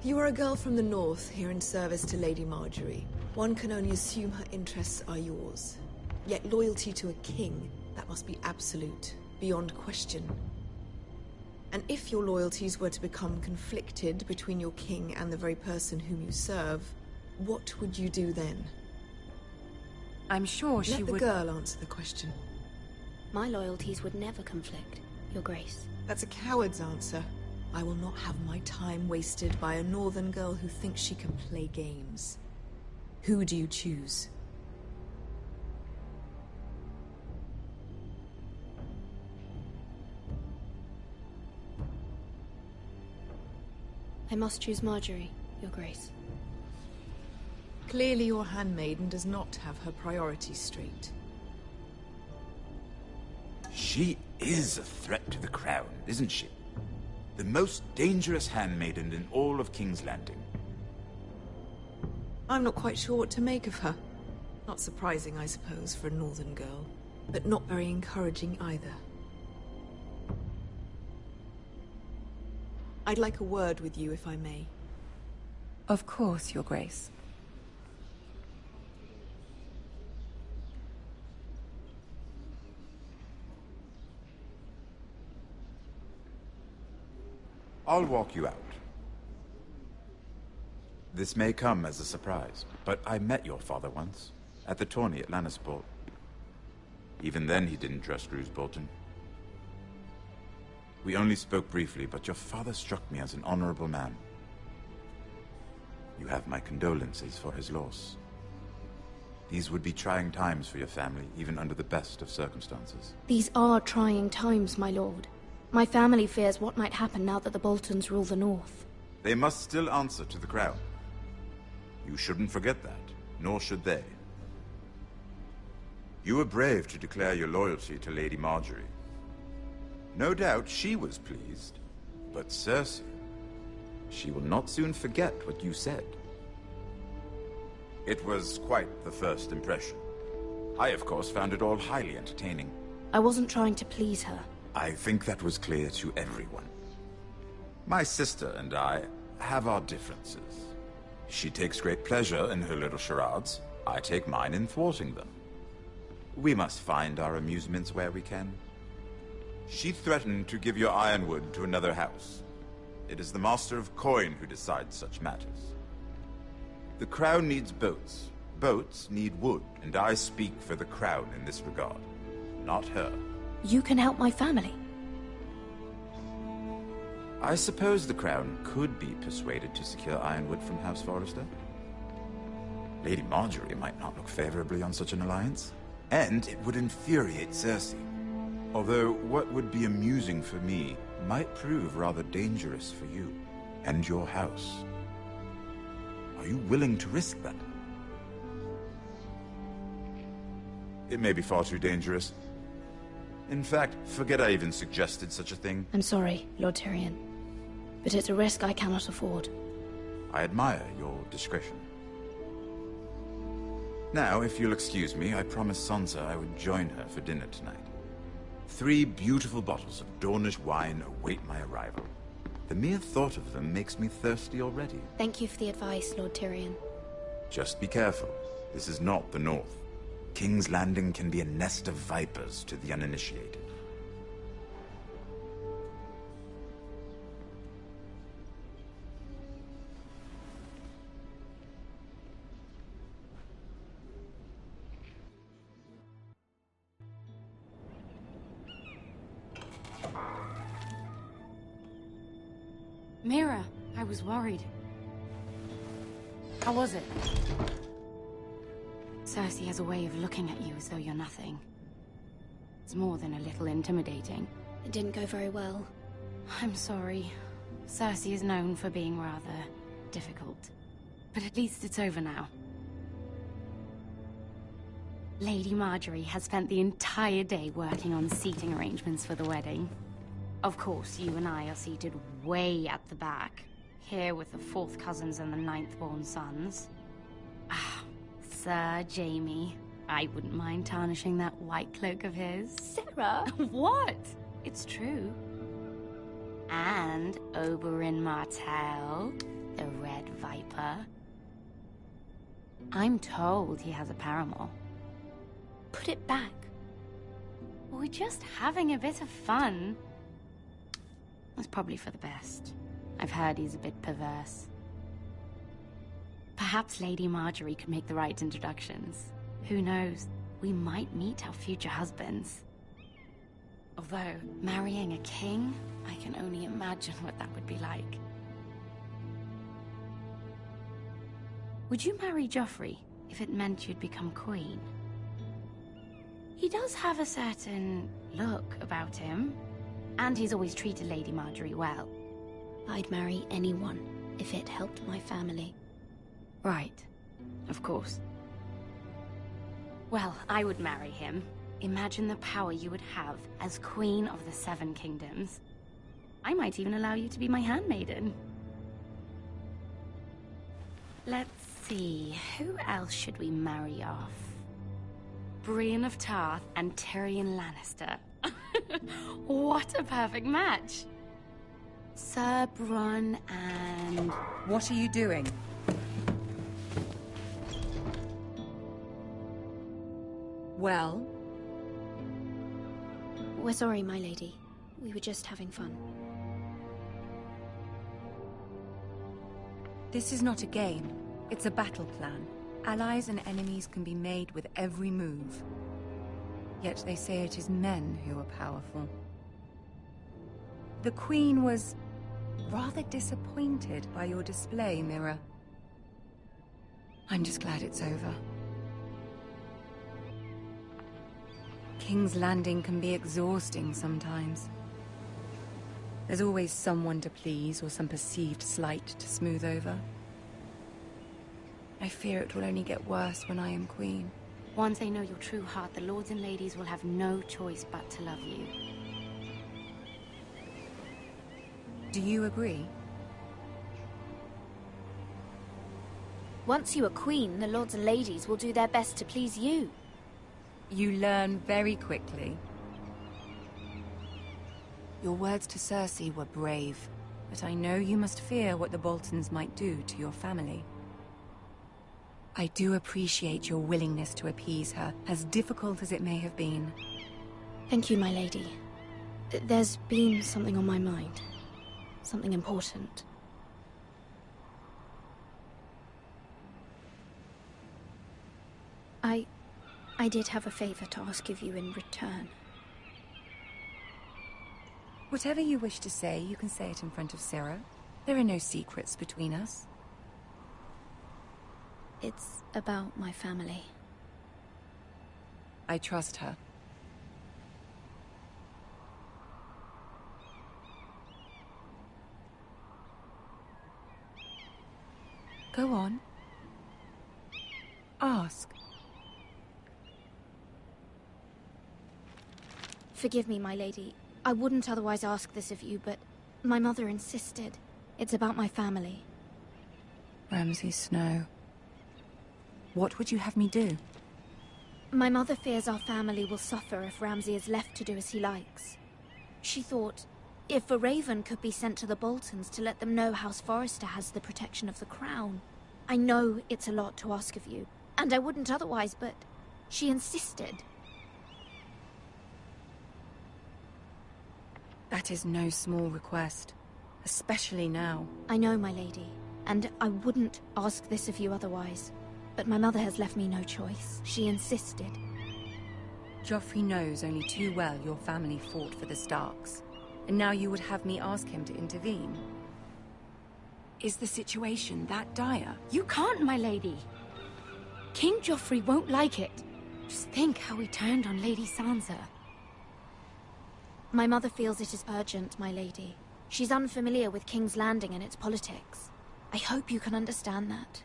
You are a girl from the north, here in service to Lady Marjorie. One can only assume her interests are yours. Yet loyalty to a king, that must be absolute, beyond question. And if your loyalties were to become conflicted between your king and the very person whom you serve, what would you do then? I'm sure she would... Let the girl answer the question. My loyalties would never conflict, Your Grace. That's a coward's answer. I will not have my time wasted by a northern girl who thinks she can play games. Who do you choose? I must choose Marjorie, Your Grace. Clearly your handmaiden does not have her priorities straight. She is a threat to the crown, isn't she? The most dangerous handmaiden in all of King's Landing. I'm not quite sure what to make of her. Not surprising, I suppose, for a northern girl, but not very encouraging either. I'd like a word with you, if I may. Of course, Your Grace. I'll walk you out. This may come as a surprise, but I met your father once, at the tourney at Lannisport. Even then he didn't trust Roose Bolton. We only spoke briefly, but your father struck me as an honorable man. You have my condolences for his loss. These would be trying times for your family, even under the best of circumstances. These are trying times, my lord. My family fears what might happen now that the Boltons rule the North. They must still answer to the crown. You shouldn't forget that, nor should they. You were brave to declare your loyalty to Lady Marjorie. No doubt she was pleased, but Cersei, she will not soon forget what you said. It was quite the first impression. I, of course, found it all highly entertaining. I wasn't trying to please her. I think that was clear to everyone. My sister and I have our differences. She takes great pleasure in her little charades. I take mine in thwarting them. We must find our amusements where we can. She threatened to give your ironwood to another house. It is the Master of Coin who decides such matters. The Crown needs boats. Boats need wood, and I speak for the Crown in this regard, not her. You can help my family. I suppose the Crown could be persuaded to secure ironwood from House Forrester. Lady Marjorie might not look favorably on such an alliance, and it would infuriate Cersei. Although what would be amusing for me might prove rather dangerous for you and your house. Are you willing to risk that? It may be far too dangerous. In fact, forget I even suggested such a thing. I'm sorry, Lord Tyrion, but it's a risk I cannot afford. I admire your discretion. Now, if you'll excuse me, I promised Sansa I would join her for dinner tonight. 3 beautiful bottles of Dornish wine await my arrival. The mere thought of them makes me thirsty already. Thank you for the advice, Lord Tyrion. Just be careful. This is not the North. King's Landing can be a nest of vipers to the uninitiated. Mira, I was worried. How was it? Cersei has a way of looking at you as though you're nothing. It's more than a little intimidating. It didn't go very well. I'm sorry. Cersei is known for being rather difficult. But at least it's over now. Lady Marjorie has spent the entire day working on seating arrangements for the wedding. Of course, you and I are seated way at the back, here with the 4th cousins and the 9th-born sons. Ah, Sir Jaime. I wouldn't mind tarnishing that white cloak of his. Sarah! What? It's true. And Oberyn Martell, the Red Viper. I'm told he has a paramour. Put it back. We're just having a bit of fun. It's probably for the best. I've heard he's a bit perverse. Perhaps Lady Marjorie could make the right introductions. Who knows? We might meet our future husbands. Although, marrying a king, I can only imagine what that would be like. Would you marry Joffrey if it meant you'd become queen? He does have a certain look about him, and he's always treated Lady Marjorie well. I'd marry anyone if it helped my family. Right. Of course. Well, I would marry him. Imagine the power you would have as Queen of the 7 Kingdoms. I might even allow you to be my handmaiden. Let's see, who else should we marry off? Brienne of Tarth and Tyrion Lannister. What a perfect match! Sir Bronn and... What are you doing? Well? We're sorry, my lady. We were just having fun. This is not a game. It's a battle plan. Allies and enemies can be made with every move. Yet they say it is men who are powerful. The Queen was rather disappointed by your display, Mira. I'm just glad it's over. King's Landing can be exhausting sometimes. There's always someone to please or some perceived slight to smooth over. I fear it will only get worse when I am queen. Once they know your true heart, the lords and ladies will have no choice but to love you. Do you agree? Once you are queen, the lords and ladies will do their best to please you. You learn very quickly. Your words to Cersei were brave, but I know you must fear what the Boltons might do to your family. I do appreciate your willingness to appease her, as difficult as it may have been. Thank you, my lady. There's been something on my mind. Something important. I did have a favor to ask of you in return. Whatever you wish to say, you can say it in front of Sarah. There are no secrets between us. It's about my family. I trust her. Go on. Ask. Forgive me, my lady. I wouldn't otherwise ask this of you, but my mother insisted. It's about my family. Ramsay Snow. What would you have me do? My mother fears our family will suffer if Ramsay is left to do as he likes. She thought, if a raven could be sent to the Boltons to let them know House Forrester has the protection of the crown. I know it's a lot to ask of you, and I wouldn't otherwise, but she insisted. That is no small request, especially now. I know, my lady, and I wouldn't ask this of you otherwise. But my mother has left me no choice. She insisted. Joffrey knows only too well your family fought for the Starks, and now you would have me ask him to intervene. Is the situation that dire? You can't, my lady. King Joffrey won't like it. Just think how he turned on Lady Sansa. My mother feels it is urgent, my lady. She's unfamiliar with King's Landing and its politics. I hope you can understand that.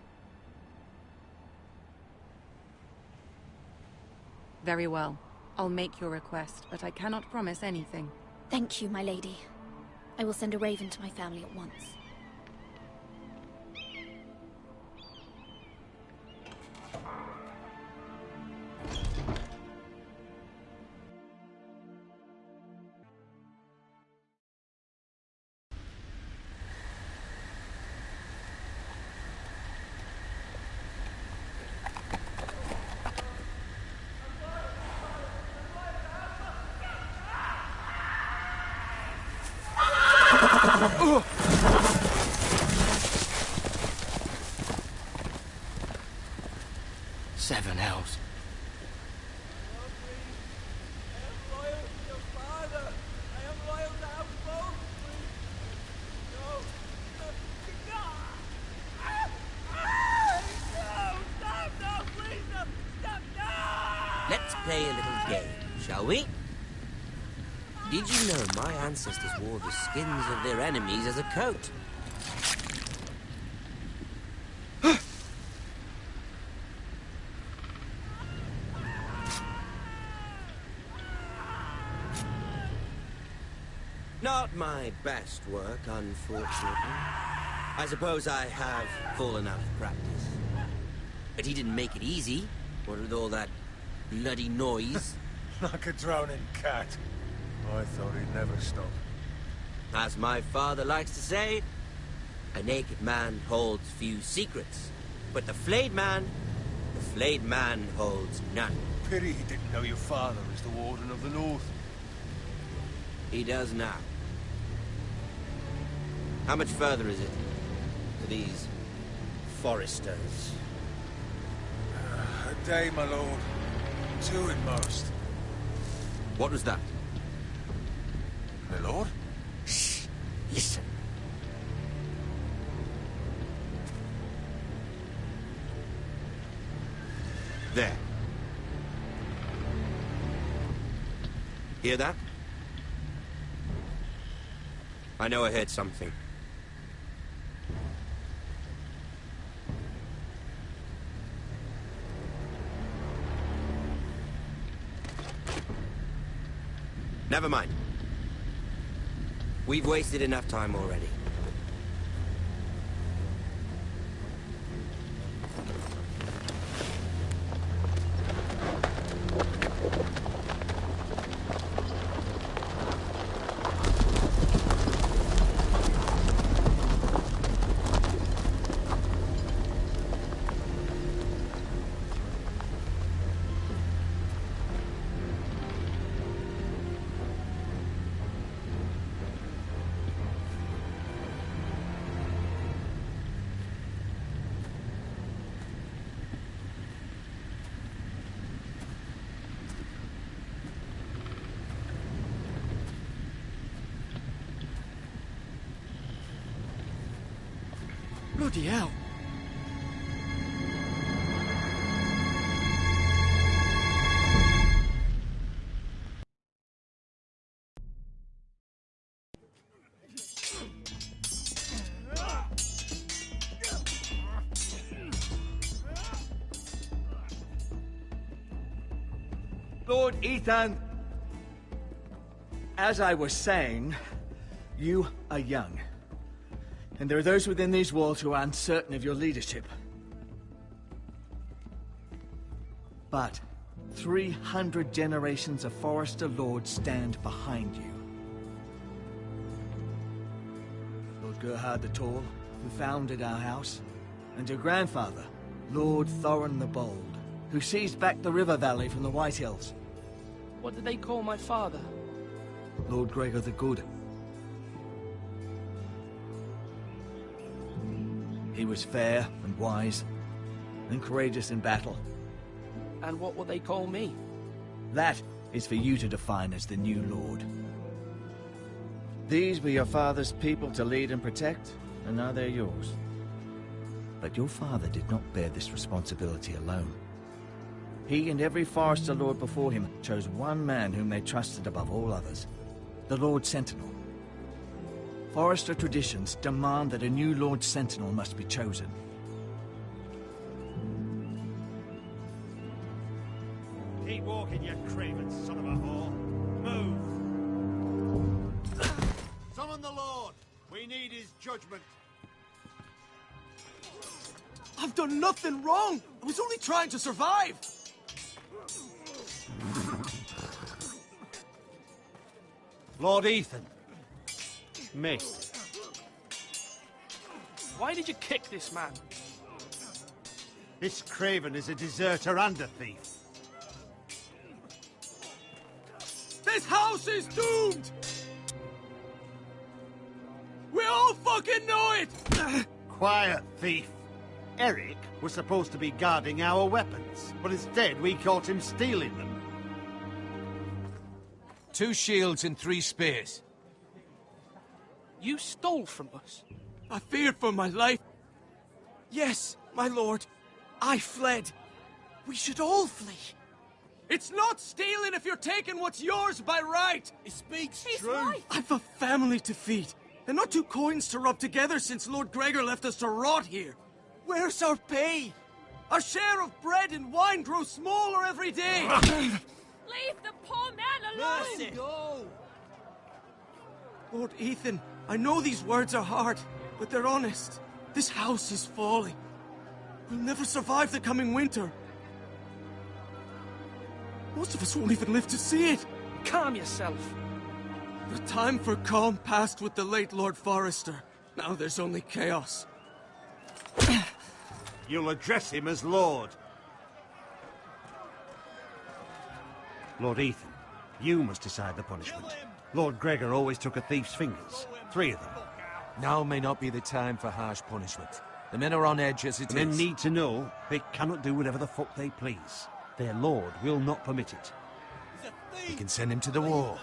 Very well. I'll make your request, but I cannot promise anything. Thank you, my lady. I will send a raven to my family at once. Seven hells. Let's play a little game, shall we? Did you know my ancestors wore the skins of their enemies as a coat? Not my best work, unfortunately. I suppose I have fallen out of practice. But he didn't make it easy, what with all that bloody noise. Like a drowning cat. I thought he'd never stop. As my father likes to say, a naked man holds few secrets. But the flayed man holds none. Pity he didn't know your father is the Warden of the North. He does now. How much further is it to these foresters? A day, my lord. 2 at most. What was that? My lord? Shh! Listen. There. Hear that? I know I heard something. Never mind. We've wasted enough time already. Bloody hell. Lord Ethan, as I was saying, you are young. And there are those within these walls who are uncertain of your leadership. But 300 generations of Forester Lords stand behind you. Lord Gerhard the Tall, who founded our house, and your grandfather, Lord Thorin the Bold, who seized back the river valley from the White Hills. What did they call my father? Lord Gregor the Good. He was fair and wise, and courageous in battle. And what will they call me? That is for you to define as the new Lord. These were your father's people to lead and protect, and now they're yours. But your father did not bear this responsibility alone. He and every Forester Lord before him chose one man whom they trusted above all others, the Lord Sentinel. Forester traditions demand that a new Lord Sentinel must be chosen. Keep walking, you craven son of a whore. Move! Summon the Lord! We need his judgment. I've done nothing wrong! I was only trying to survive! Lord Ethan. Mate. Why did you kick this man? This craven is a deserter and a thief. This house is doomed! We all fucking know it! Quiet, thief. Eric was supposed to be guarding our weapons, but instead we caught him stealing them. 2 shields and 3 spears. You stole from us. I feared for my life. Yes, my lord. I fled. We should all flee. It's not stealing if you're taking what's yours by right. He speaks He's true. right. I've a family to feed, and not 2 coins to rub together since Lord Gregor left us to rot here. Where's our pay? Our share of bread and wine grows smaller every day. Leave the poor man alone! Mercy. Go. Lord Ethan, I know these words are hard, but they're honest. This house is falling. We'll never survive the coming winter. Most of us won't even live to see it. Calm yourself. The time for calm passed with the late Lord Forester. Now there's only chaos. You'll address him as Lord. Lord Ethan, you must decide the punishment. Lord Gregor always took a thief's fingers. 3 of them. Now may not be the time for harsh punishment. The men are on edge as it The men is. need to know they cannot do whatever the fuck they please. Their lord will not permit it. We can send him to the war.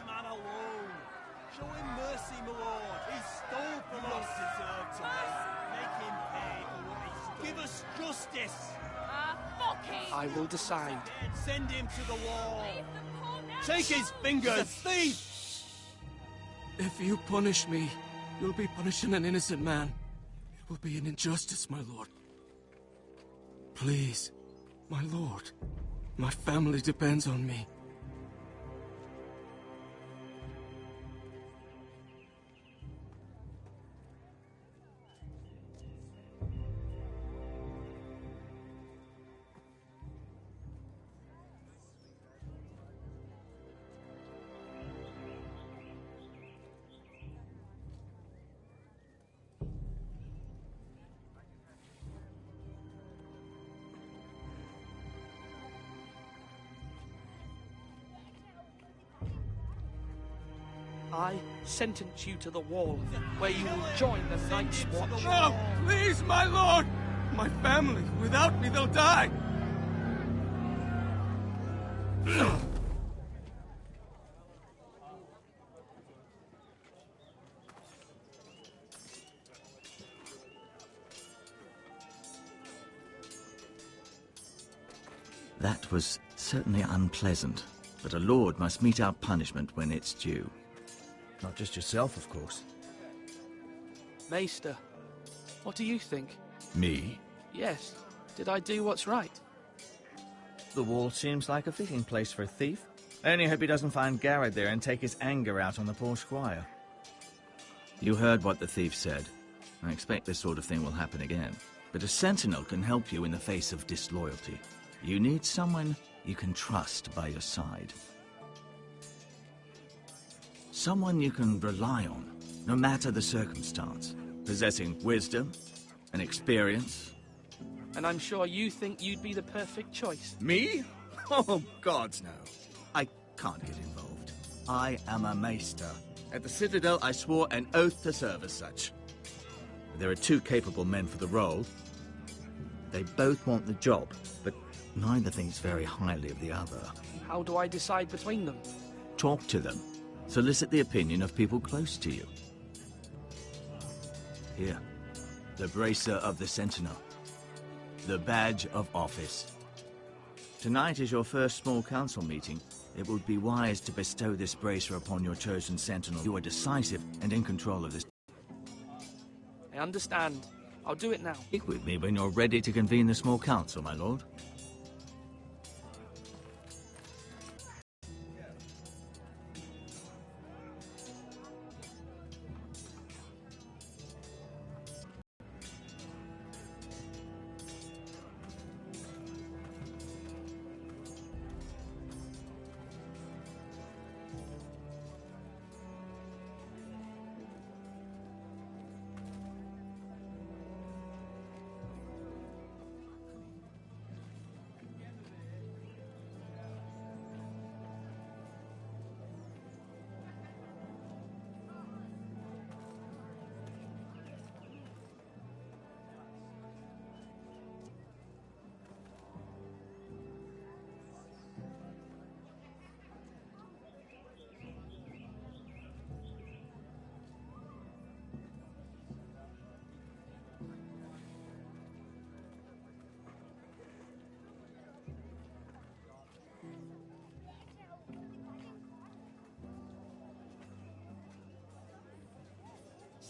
Show him mercy, my lord. He stole from us. Deserve to make him pay for what he stole. Give us justice. Fuck him! I will decide. Send him to the wall. Take his fingers. He's a thief. If you punish me, you'll be punishing an innocent man. It will be an injustice, my lord. Please, my lord. My family depends on me. I sentence you to the wall, where you will join the Night's Watch. No! Please, my lord! My family, without me, they'll die! That was certainly unpleasant, but a lord must meet our punishment when it's due. Not just yourself, of course. Maester, what do you think? Me? Yes. Did I do what's right? The wall seems like a fitting place for a thief. I only hope he doesn't find Garrett there and take his anger out on the poor squire. You heard what the thief said. I expect this sort of thing will happen again. But a sentinel can help you in the face of disloyalty. You need someone you can trust by your side. Someone you can rely on, no matter the circumstance. Possessing wisdom and experience. And I'm sure you think you'd be the perfect choice. Me? Oh, gods, no. I can't get involved. I am a maester. At the Citadel, I swore an oath to serve as such. There are two capable men for the role. They both want the job, but neither thinks very highly of the other. How do I decide between them? Talk to them. Solicit the opinion of people close to you. Here, the bracer of the Sentinel. The badge of office. Tonight is your first small council meeting. It would be wise to bestow this bracer upon your chosen Sentinel. You are decisive and in control of this. I understand. I'll do it now. Speak with me when you're ready to convene the small council, my lord.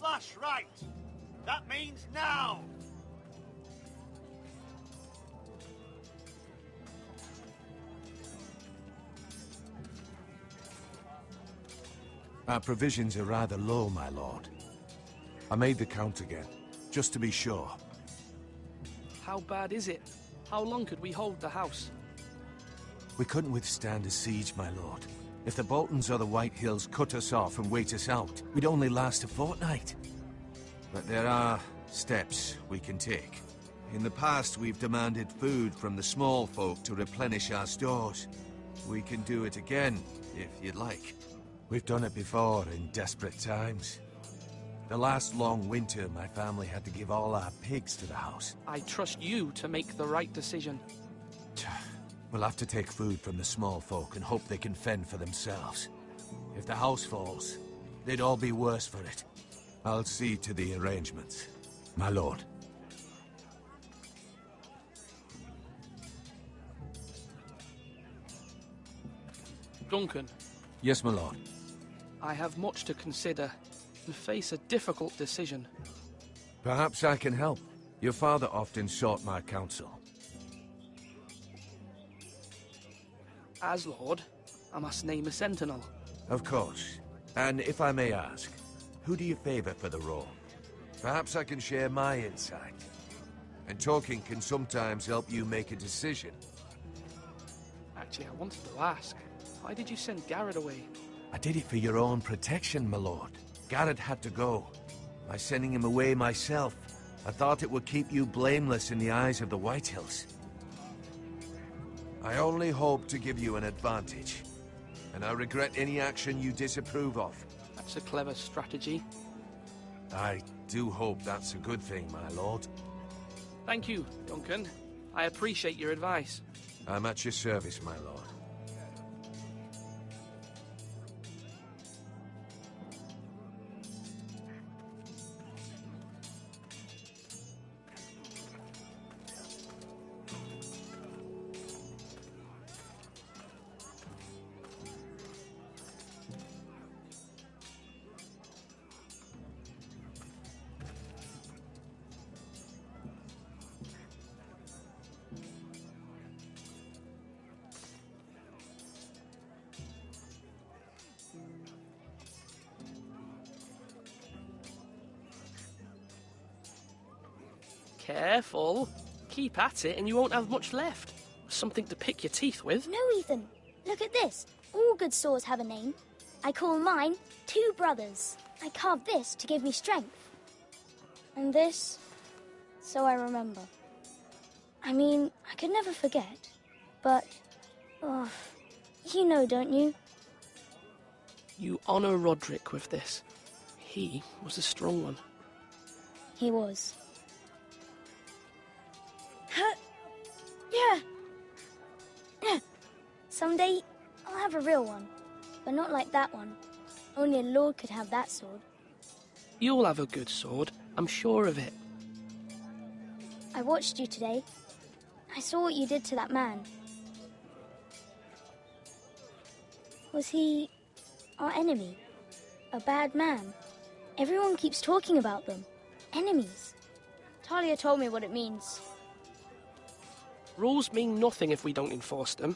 Slash right. That means now. Our provisions are rather low, my lord. I made the count again, just to be sure. How bad is it? How long could we hold the house? We couldn't withstand a siege, my lord. If the Boltons or the White Hills cut us off and wait us out, we'd only last a fortnight. But there are steps we can take. In the past, we've demanded food from the small folk to replenish our stores. We can do it again, if you'd like. We've done it before in desperate times. The last long winter, my family had to give all our pigs to the house. I trust you to make the right decision. We'll have to take food from the small folk and hope they can fend for themselves. If the house falls, they'd all be worse for it. I'll see to the arrangements, my lord. Duncan. Yes, my lord. I have much to consider and face a difficult decision. Perhaps I can help. Your father often sought my counsel. As Lord, I must name a sentinel. Of course. And if I may ask, who do you favor for the role? Perhaps I can share my insight. And talking can sometimes help you make a decision. Actually, I wanted to ask, why did you send Garrett away? I did it for your own protection, my lord. Garrett had to go. By sending him away myself, I thought it would keep you blameless in the eyes of the Whitehills. I only hope to give you an advantage, and I regret any action you disapprove of. That's a clever strategy. I do hope that's a good thing, my lord. Thank you, Duncan. I appreciate your advice. I'm at your service, my lord. Careful. Keep at it and you won't have much left. Something to pick your teeth with. No, Ethan. Look at this. All good swords have a name. I call mine Two Brothers. I carved this to give me strength. And this, so I remember. I mean, I could never forget. But, oh, you know, don't you? You honor Roderick with this. He was a strong one. He was. Yeah. Someday, I'll have a real one. But not like that one. Only a lord could have that sword. You'll have a good sword. I'm sure of it. I watched you today. I saw what you did to that man. Was he our enemy? A bad man? Everyone keeps talking about them. Enemies. Talia told me what it means. Rules mean nothing if we don't enforce them.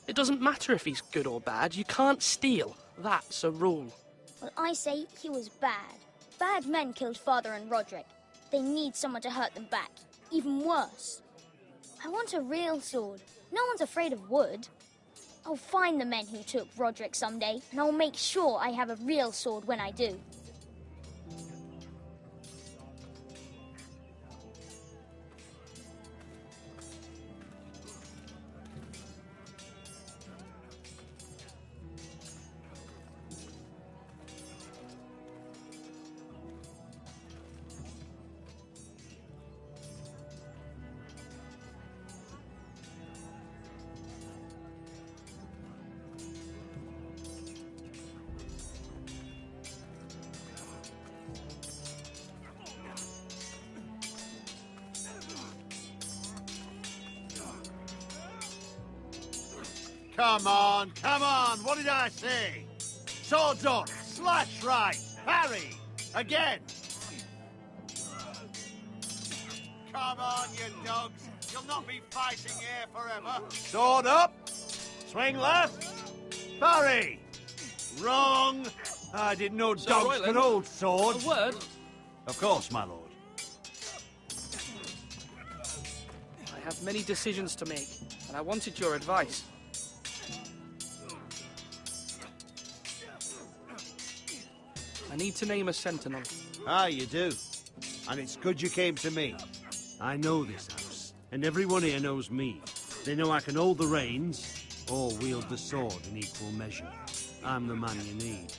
It doesn't matter if he's good or bad. You can't steal. That's a rule. Well, I say he was bad. Bad men killed Father and Roderick. They need someone to hurt them back. Even worse. I want a real sword. No one's afraid of wood. I'll find the men who took Roderick someday, and I'll make sure I have a real sword when I do. Come on, what did I say? Swords up, slash right, parry, again. Come on, you dogs, you'll not be fighting here forever. Sword up, swing left, parry. Wrong. I didn't know Sir dogs Royland, could hold swords. A word? Of course, my lord. I have many decisions to make, and I wanted your advice. I need to name a sentinel. Ah, you do. And it's good you came to me. I know this house, and everyone here knows me. They know I can hold the reins, or wield the sword in equal measure. I'm the man you need.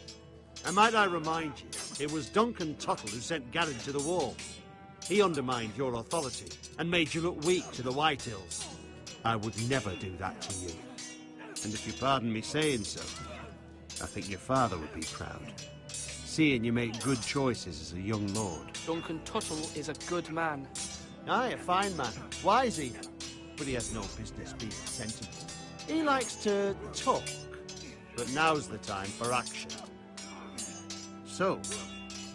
And might I remind you, it was Duncan Tuttle who sent Garrett to the wall. He undermined your authority and made you look weak to the White Hills. I would never do that to you. And if you pardon me saying so, I think your father would be proud, seeing you make good choices as a young lord. Duncan Tuttle is a good man. Aye, a fine man. Wise even. But he has no business being sensible. He likes to talk, but now's the time for action. So,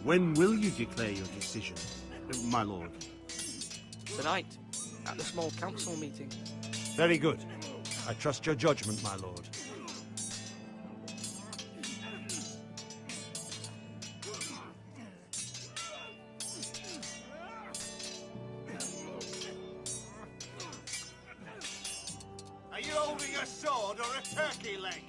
when will you declare your decision, my lord? Tonight, at the small council meeting. Very good. I trust your judgment, my lord. Are you holding a sword or a turkey leg?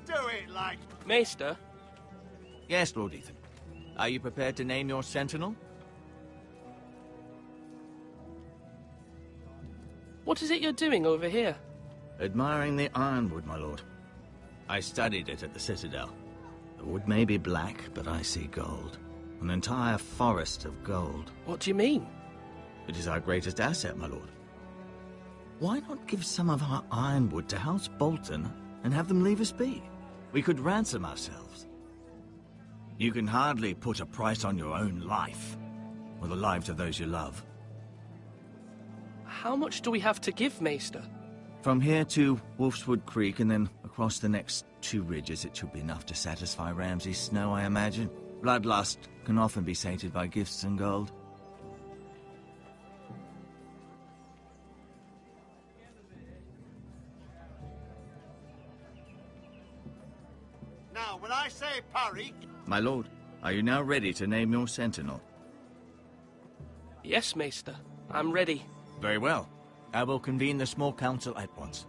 Do it like... Maester? Yes, Lord Ethan. Are you prepared to name your sentinel? What is it you're doing over here? Admiring the ironwood, my lord. I studied it at the Citadel. The wood may be black, but I see gold. An entire forest of gold. What do you mean? It is our greatest asset, my lord. Why not give some of our ironwood to House Bolton and have them leave us be? We could ransom ourselves. You can hardly put a price on your own life, or the lives of those you love. How much do we have to give, Maester? From here to Wolfswood Creek and then across the next 2 ridges, it should be enough to satisfy Ramsay Snow, I imagine. Bloodlust can often be sated by gifts and gold. Now, when I say parry... My lord, are you now ready to name your sentinel? Yes, Maester. I'm ready. Very well. I will convene the small council at once.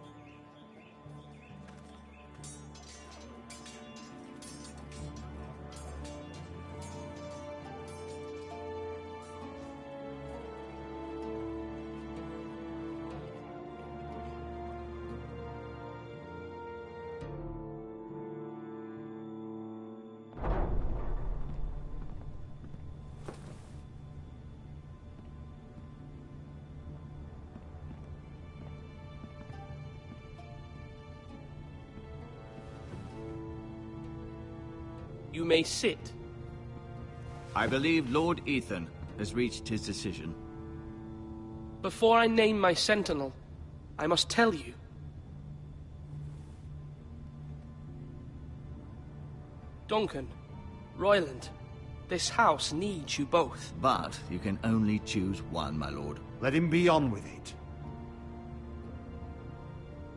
You may sit. I believe Lord Ethan has reached his decision. Before I name my sentinel, I must tell you. Duncan, Royland, this house needs you both. But you can only choose one, my lord. Let him be on with it.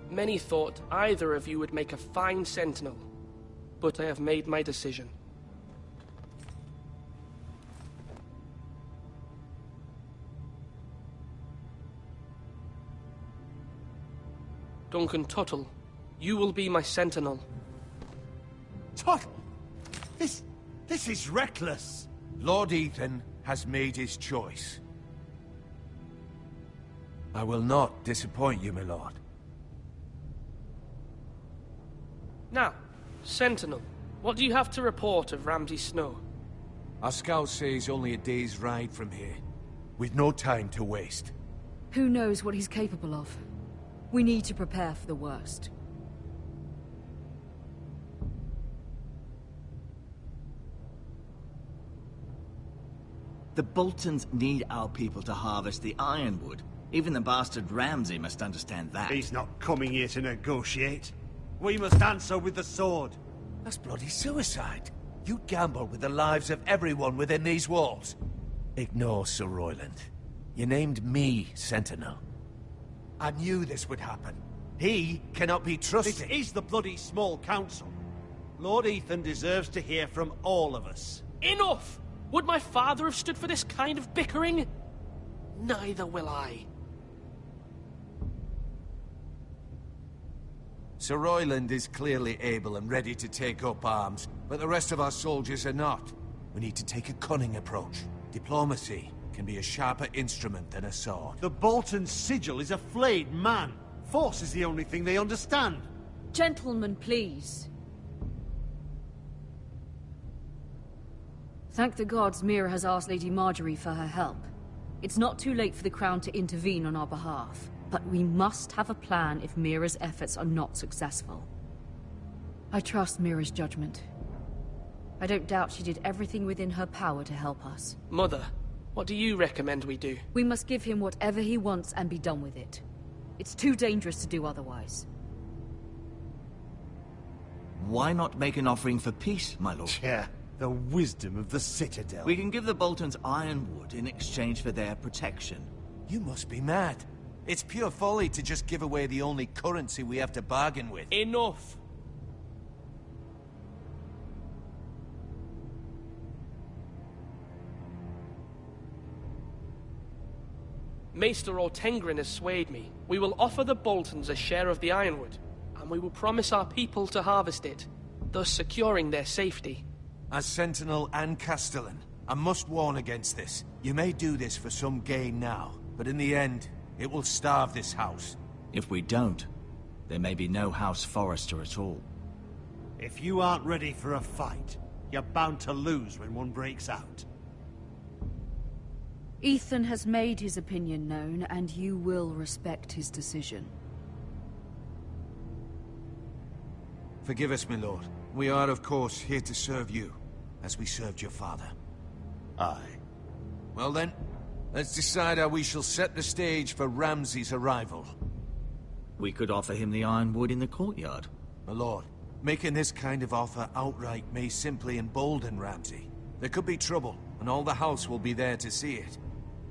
Many thought either of you would make a fine sentinel, but I have made my decision. Duncan Tuttle, you will be my sentinel. Tuttle! This is reckless. Lord Ethan has made his choice. I will not disappoint you, my lord. Now, Sentinel, what do you have to report of Ramsay Snow? Our scouts say he's only a day's ride from here, with no time to waste. Who knows what he's capable of? We need to prepare for the worst. The Boltons need our people to harvest the ironwood. Even the bastard Ramsay must understand that. He's not coming here to negotiate. We must answer with the sword. That's bloody suicide. You gamble with the lives of everyone within these walls. Ignore Sir Royland. You named me Sentinel. I knew this would happen. He cannot be trusted. This is the bloody small council. Lord Ethan deserves to hear from all of us. Enough! Would my father have stood for this kind of bickering? Neither will I. Sir Royland is clearly able and ready to take up arms, but the rest of our soldiers are not. We need to take a cunning approach. Diplomacy can be a sharper instrument than a sword. The Bolton sigil is a flayed man. Force is the only thing they understand. Gentlemen, please. Thank the gods Mira has asked Lady Marjorie for her help. It's not too late for the Crown to intervene on our behalf, but we must have a plan if Mira's efforts are not successful. I trust Mira's judgment. I don't doubt she did everything within her power to help us. Mother, what do you recommend we do? We must give him whatever he wants and be done with it. It's too dangerous to do otherwise. Why not make an offering for peace, my lord? Yeah, the wisdom of the Citadel. We can give the Boltons ironwood in exchange for their protection. You must be mad. It's pure folly to just give away the only currency we have to bargain with. Enough! Maester Ortengrin has swayed me. We will offer the Boltons a share of the ironwood, and we will promise our people to harvest it, thus securing their safety. As Sentinel and Castellan, I must warn against this. You may do this for some gain now, but in the end, it will starve this house. If we don't, there may be no House Forrester at all. If you aren't ready for a fight, you're bound to lose when one breaks out. Ethan has made his opinion known, and you will respect his decision. Forgive us, my lord. We are, of course, here to serve you, as we served your father. Aye. Well then, let's decide how we shall set the stage for Ramsay's arrival. We could offer him the ironwood in the courtyard. My lord, making this kind of offer outright may simply embolden Ramsay. There could be trouble, and all the house will be there to see it.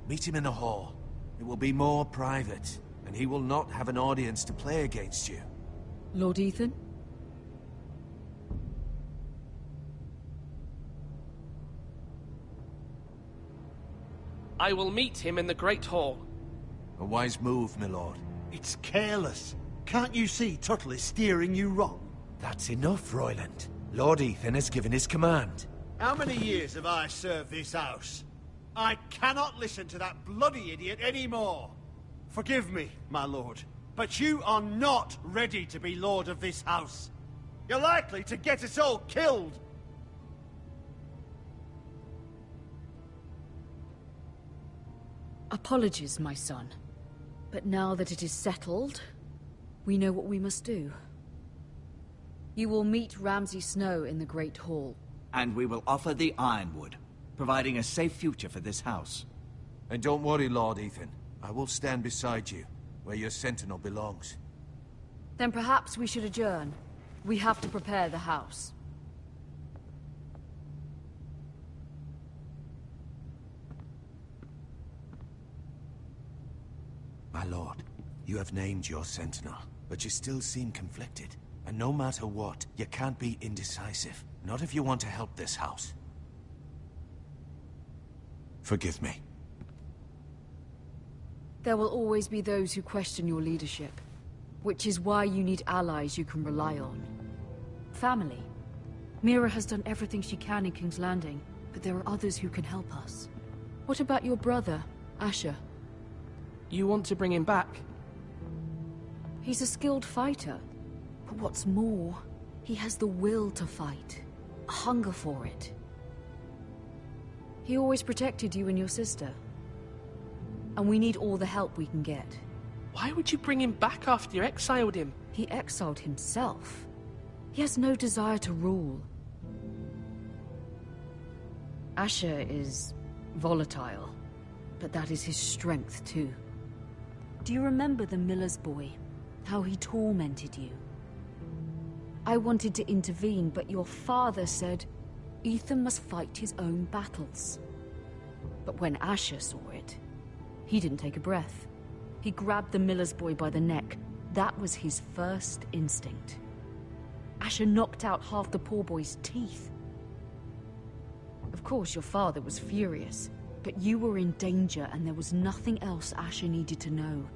Meet him in the hall. It will be more private, and he will not have an audience to play against you. Lord Ethan? I will meet him in the Great Hall. A wise move, my lord. It's careless. Can't you see Tuttle is steering you wrong? That's enough, Royland. Lord Ethan has given his command. How many years have I served this house? I cannot listen to that bloody idiot anymore. Forgive me, my lord, but you are not ready to be lord of this house. You're likely to get us all killed. Apologies, my son. But now that it is settled, we know what we must do. You will meet Ramsay Snow in the Great Hall. And we will offer the ironwood, providing a safe future for this house. And don't worry, Lord Ethan. I will stand beside you, where your sentinel belongs. Then perhaps we should adjourn. We have to prepare the house. My lord, you have named your sentinel, but you still seem conflicted. And no matter what, you can't be indecisive. Not if you want to help this house. Forgive me. There will always be those who question your leadership, which is why you need allies you can rely on. Family. Mira has done everything she can in King's Landing, but there are others who can help us. What about your brother, Asher? You want to bring him back? He's a skilled fighter, but what's more, he has the will to fight, a hunger for it. He always protected you and your sister, and we need all the help we can get. Why would you bring him back after you exiled him? He exiled himself. He has no desire to rule. Asher is volatile, but that is his strength too. Do you remember the miller's boy? How he tormented you? I wanted to intervene, but your father said Ethan must fight his own battles. But when Asher saw it, he didn't take a breath. He grabbed the miller's boy by the neck. That was his first instinct. Asher knocked out half the poor boy's teeth. Of course, your father was furious, but you were in danger and there was nothing else Asher needed to know.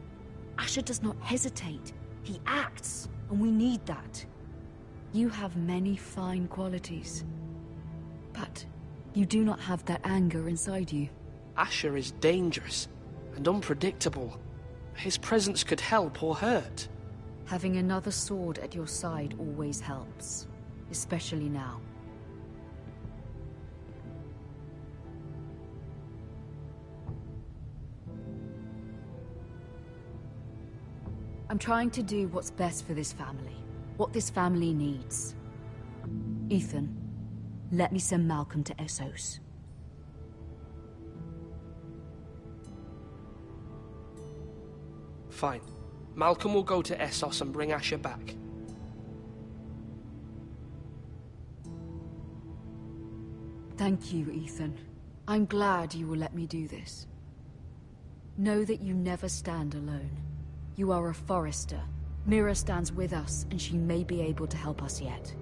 Asher does not hesitate. He acts, and we need that. You have many fine qualities, but you do not have that anger inside you. Asher is dangerous and unpredictable. His presence could help or hurt. Having another sword at your side always helps, especially now. I'm trying to do what's best for this family, what this family needs. Ethan, let me send Malcolm to Essos. Fine. Malcolm will go to Essos and bring Asher back. Thank you, Ethan. I'm glad you will let me do this. Know that you never stand alone. You are a Forester. Mira stands with us, and she may be able to help us yet.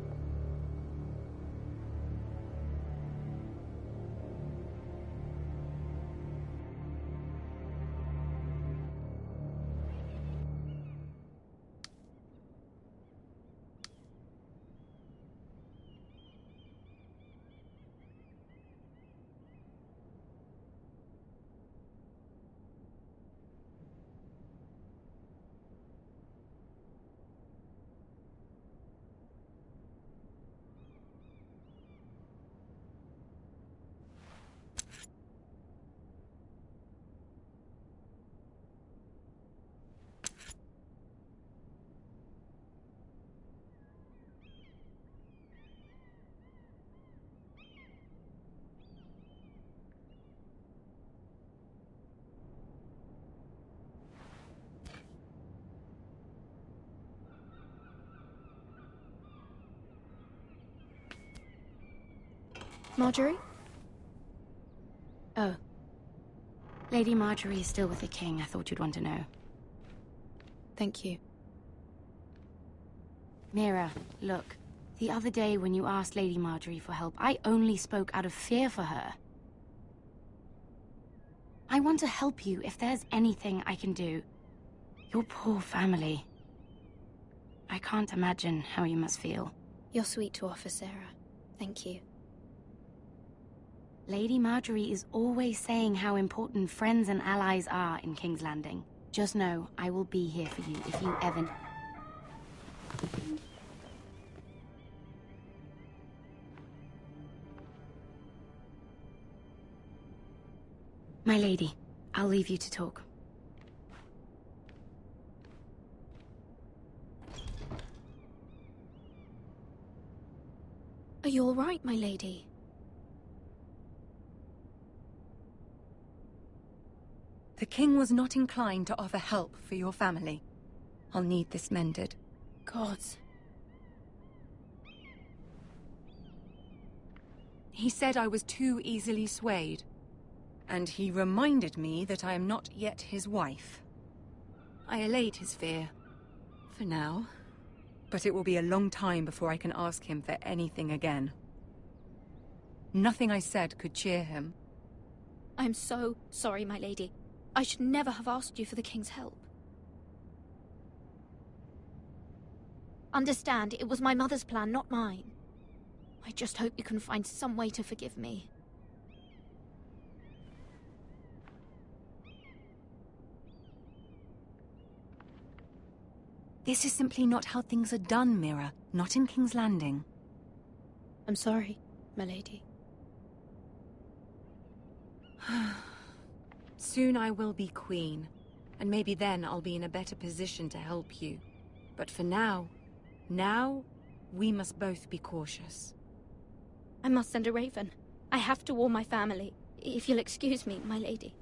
Marjorie? Oh. Lady Marjorie is still with the king. I thought you'd want to know. Thank you. Mira, look. The other day when you asked Lady Marjorie for help, I only spoke out of fear for her. I want to help you if there's anything I can do. Your poor family. I can't imagine how you must feel. You're sweet to offer, Sarah. Thank you. Lady Marjorie is always saying how important friends and allies are in King's Landing. Just know, I will be here for you if you ever... My lady, I'll leave you to talk. Are you all right, my lady? The king was not inclined to offer help for your family. I'll need this mended. Gods. He said I was too easily swayed. And he reminded me that I am not yet his wife. I allayed his fear. For now. But it will be a long time before I can ask him for anything again. Nothing I said could cheer him. I'm so sorry, my lady. I should never have asked you for the king's help. Understand, it was my mother's plan, not mine. I just hope you can find some way to forgive me. This is simply not how things are done, Mira. Not in King's Landing. I'm sorry, my lady. Soon I will be queen, and maybe then I'll be in a better position to help you. But for now, we must both be cautious. I must send a raven. I have to warn my family. If you'll excuse me, my lady.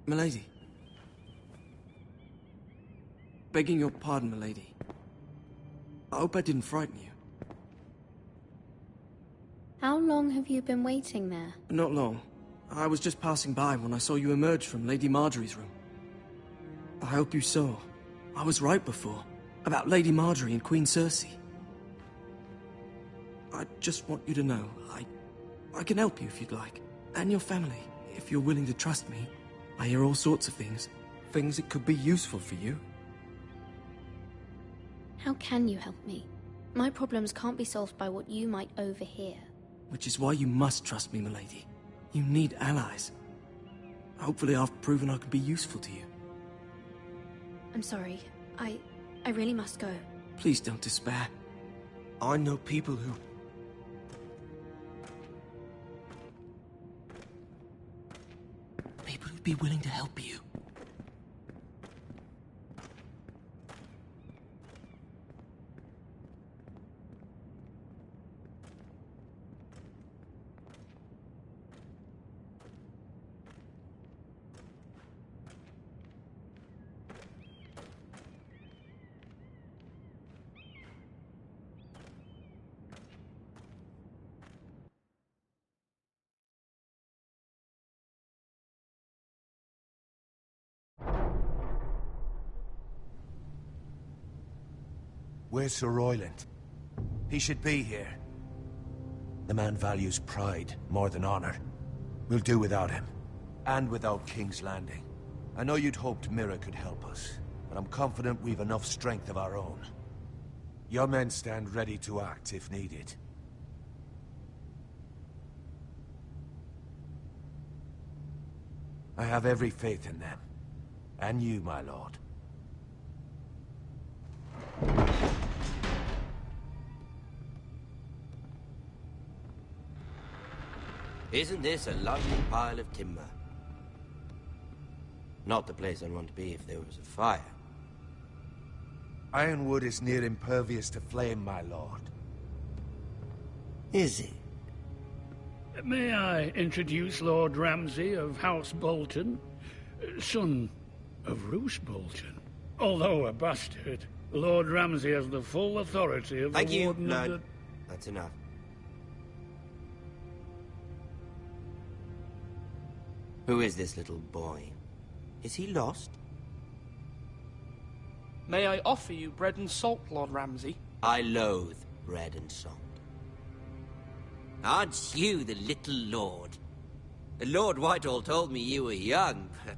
Milady. Begging your pardon, milady. I hope I didn't frighten you. How How long have you been waiting there? Not long. I was just passing by when I saw you emerge from Lady Marjorie's room. I hope you saw. I was right before. About Lady Marjorie and Queen Cersei. I just want you to know, I can help you if you'd like. And your family, if you're willing to trust me. I hear all sorts of things. Things that could be useful for you. How can you help me? My problems can't be solved by what you might overhear. Which is why you must trust me, milady. You need allies. Hopefully I've proven I can be useful to you. I'm sorry. I really must go. Please don't despair. I know people who... People who'd be willing to help you. Where's Sir Royland? He should be here. The man values pride more than honor. We'll do without him. And without King's Landing. I know you'd hoped Mira could help us, but I'm confident we've enough strength of our own. Your men stand ready to act if needed. I have every faith in them. And you, my lord. Isn't this a lovely pile of timber? Not the place I'd want to be if there was a fire. Ironwood is near impervious to flame, my lord. Is it? May I introduce Lord Ramsay of House Bolton, son of Roose Bolton. Although a bastard, Lord Ramsay has the full authority of Thank the you, Warden of Lord. the... That's enough. Who is this little boy? Is he lost? May I offer you bread and salt, Lord Ramsay? I loathe bread and salt. Aren't you the little lord? Lord Whitehall told me you were young, but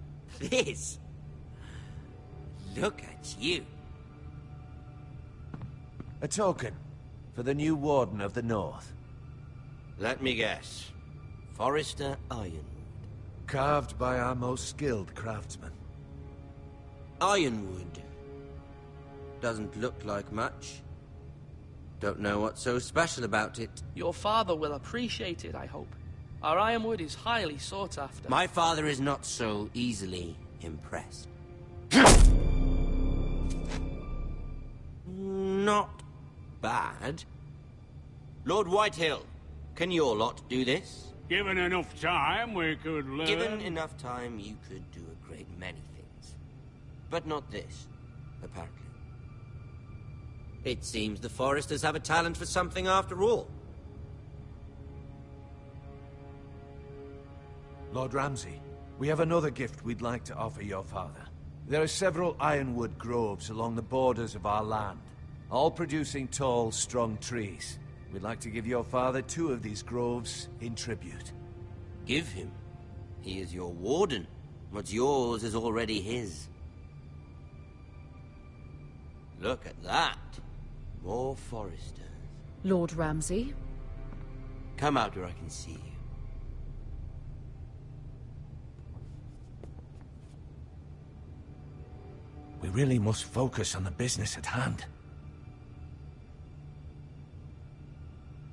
this... Look at you. A token for the new Warden of the North. Let me guess. Forrester Ironwood. Carved by our most skilled craftsmen. Ironwood. Doesn't look like much. Don't know what's so special about it. Your father will appreciate it, I hope. Our ironwood is highly sought after. My father is not so easily impressed. Not bad. Lord Whitehill, can your lot do this? Given enough time, we could learn... Given enough time, you could do a great many things. But not this, apparently. It seems the Foresters have a talent for something after all. Lord Ramsay, we have another gift we'd like to offer your father. There are several ironwood groves along the borders of our land, all producing tall, strong trees. We'd like to give your father 2 of these groves in tribute. Give him? He is your warden. What's yours is already his. Look at that. More Foresters. Lord Ramsay? Come out where I can see you. We really must focus on the business at hand.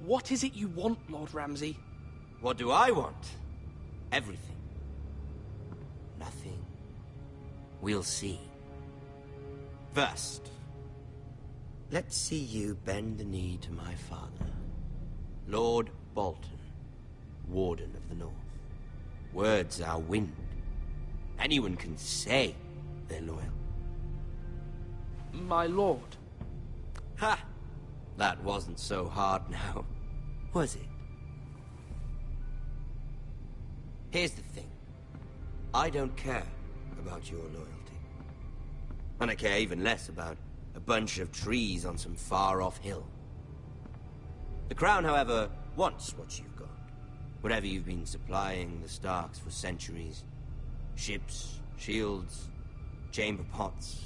What is it you want, Lord Ramsay? What do I want? Everything. Nothing. We'll see. First, let's see you bend the knee to my father, Lord Bolton, Warden of the North. Words are wind. Anyone can say they're loyal. My lord. Ha! That wasn't so hard now, was it? Here's the thing. I don't care about your loyalty. And I care even less about a bunch of trees on some far-off hill. The Crown, however, wants what you've got. Whatever you've been supplying the Starks for centuries. Ships, shields, chamber pots.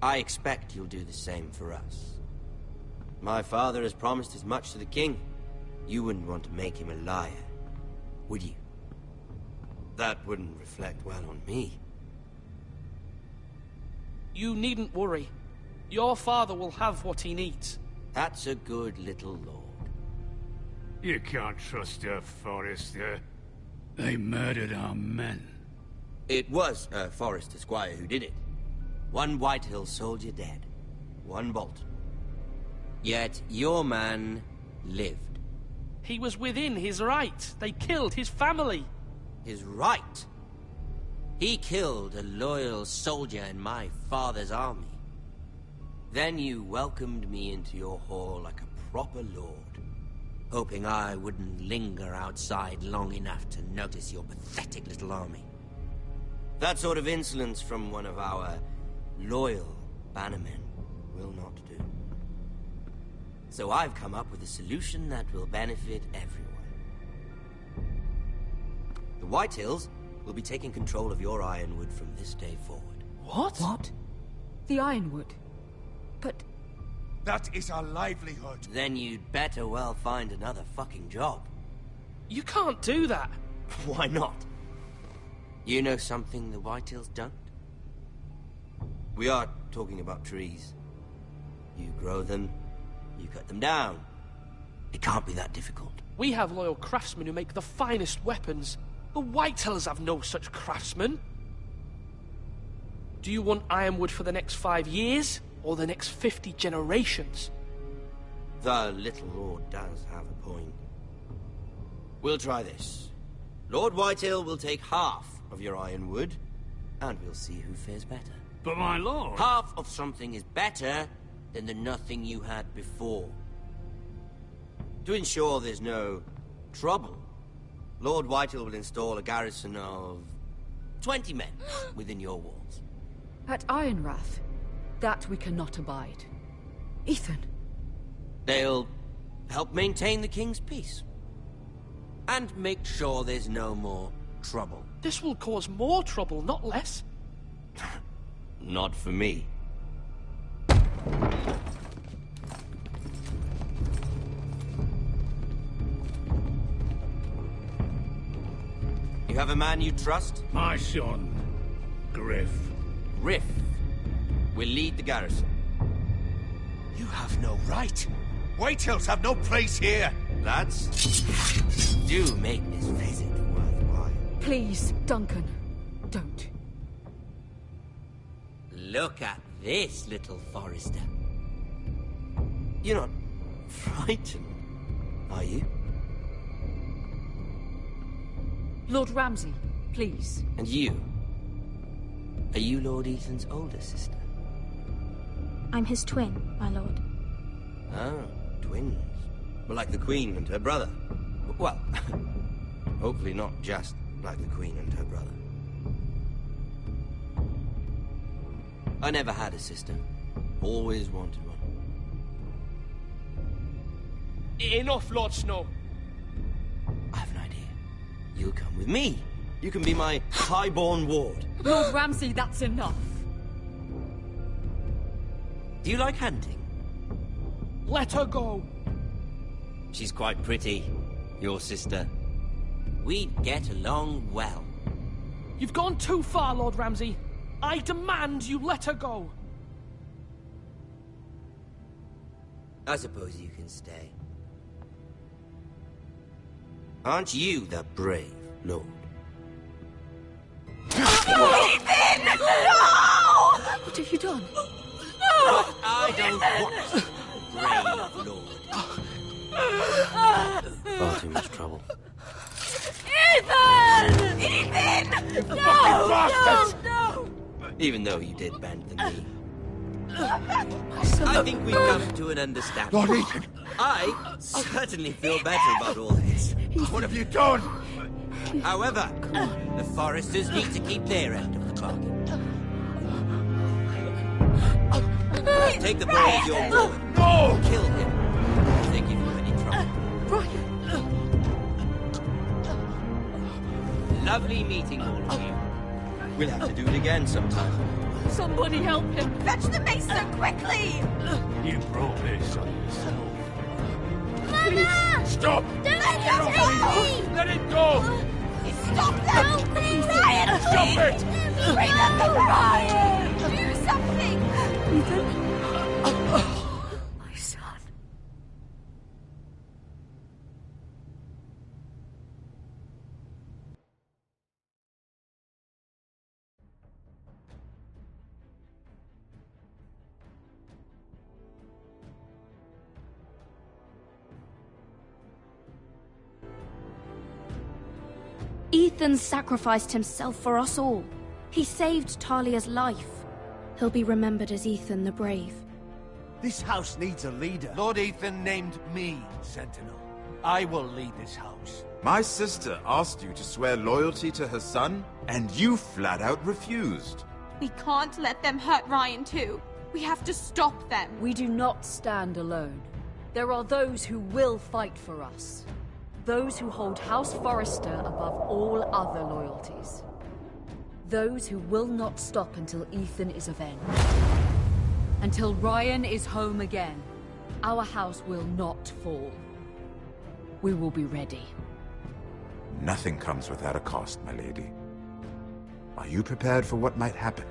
I expect you'll do the same for us. My father has promised as much to the king. You wouldn't want to make him a liar, would you? That wouldn't reflect well on me. You needn't worry. Your father will have what he needs. That's a good little lord. You can't trust a Forrester. They murdered our men. It was a Forrester squire who did it. One Whitehill soldier dead. One Bolton. Yet your man lived. He was within his right. They killed his family. His right? He killed a loyal soldier in my father's army. Then you welcomed me into your hall like a proper lord, hoping I wouldn't linger outside long enough to notice your pathetic little army. That sort of insolence from one of our loyal bannermen will not do. So I've come up with a solution that will benefit everyone. The Whitehills will be taking control of your Ironwood from this day forward. What? What? The Ironwood? But... That is our livelihood. Then you'd better well find another fucking job. You can't do that. Why not? You know something the Whitehills don't? We are talking about trees. You grow them, you cut them down. It can't be that difficult. We have loyal craftsmen who make the finest weapons. The Whitehills have no such craftsmen. Do you want Ironwood for the next 5 years, or the next 50 generations? The little lord does have a point. We'll try this. Lord Whitehill will take half of your Ironwood, and we'll see who fares better. But my lord... Half of something is better than the nothing you had before. To ensure there's no trouble, Lord Whitehill will install a garrison of 20 men within your walls. At Ironrath? That we cannot abide. Ethan! They'll help maintain the king's peace. And make sure there's no more trouble. This will cause more trouble, not less. Not for me. You have a man you trust? My son, Griff. Griff will lead the garrison. You have no right. Whitehills have no place here. Lads, do make this visit worthwhile. Please, Duncan, don't. Look at this, little Forrester. You're not frightened, are you? Lord Ramsay, please. And you? Are you Lord Ethan's older sister? I'm his twin, my lord. Oh, twins. Well, like the Queen and her brother. Well, hopefully not just like the Queen and her brother. I never had a sister. Always wanted one. Enough, Lord Snow. I have an idea. You'll come with me. You can be my highborn ward. Lord Ramsay, that's enough. Do you like hunting? Let her go. She's quite pretty, your sister. We'd get along well. You've gone too far, Lord Ramsay. I demand you let her go. I suppose you can stay. Aren't you the brave lord? Ethan! No! What have you done? But I don't want brave lord. Far too much trouble. Ethan! Ethan! No! No! Even though you did bend the knee. I think we've come to an understanding. Lord Ethan! I certainly feel better about all this. What have you done? However, the Foresters need to keep their end of the bargain. Take the boy as your boy. No! Kill him. If they give you any trouble. Lovely meeting all of you. We'll have to do it again sometime. Somebody help him! Fetch the maester, quickly! You brought this on yourself. Mama! Stop! Don't let him take me! Let it go! Stop them! Help me! Ryan, Stop please! it! Bring them to Ryan! Do something! Ethan? My son. Ethan sacrificed himself for us all. He saved Talia's life. He'll be remembered as Ethan the Brave. This house needs a leader. Lord Ethan named me Sentinel. I will lead this house. My sister asked you to swear loyalty to her son, and you flat out refused. We can't let them hurt Ryan too. We have to stop them. We do not stand alone. There are those who will fight for us. Those who hold House Forrester above all other loyalties. Those who will not stop until Ethan is avenged. Until Ryan is home again, our house will not fall. We will be ready. Nothing comes without a cost, my lady. Are you prepared for what might happen?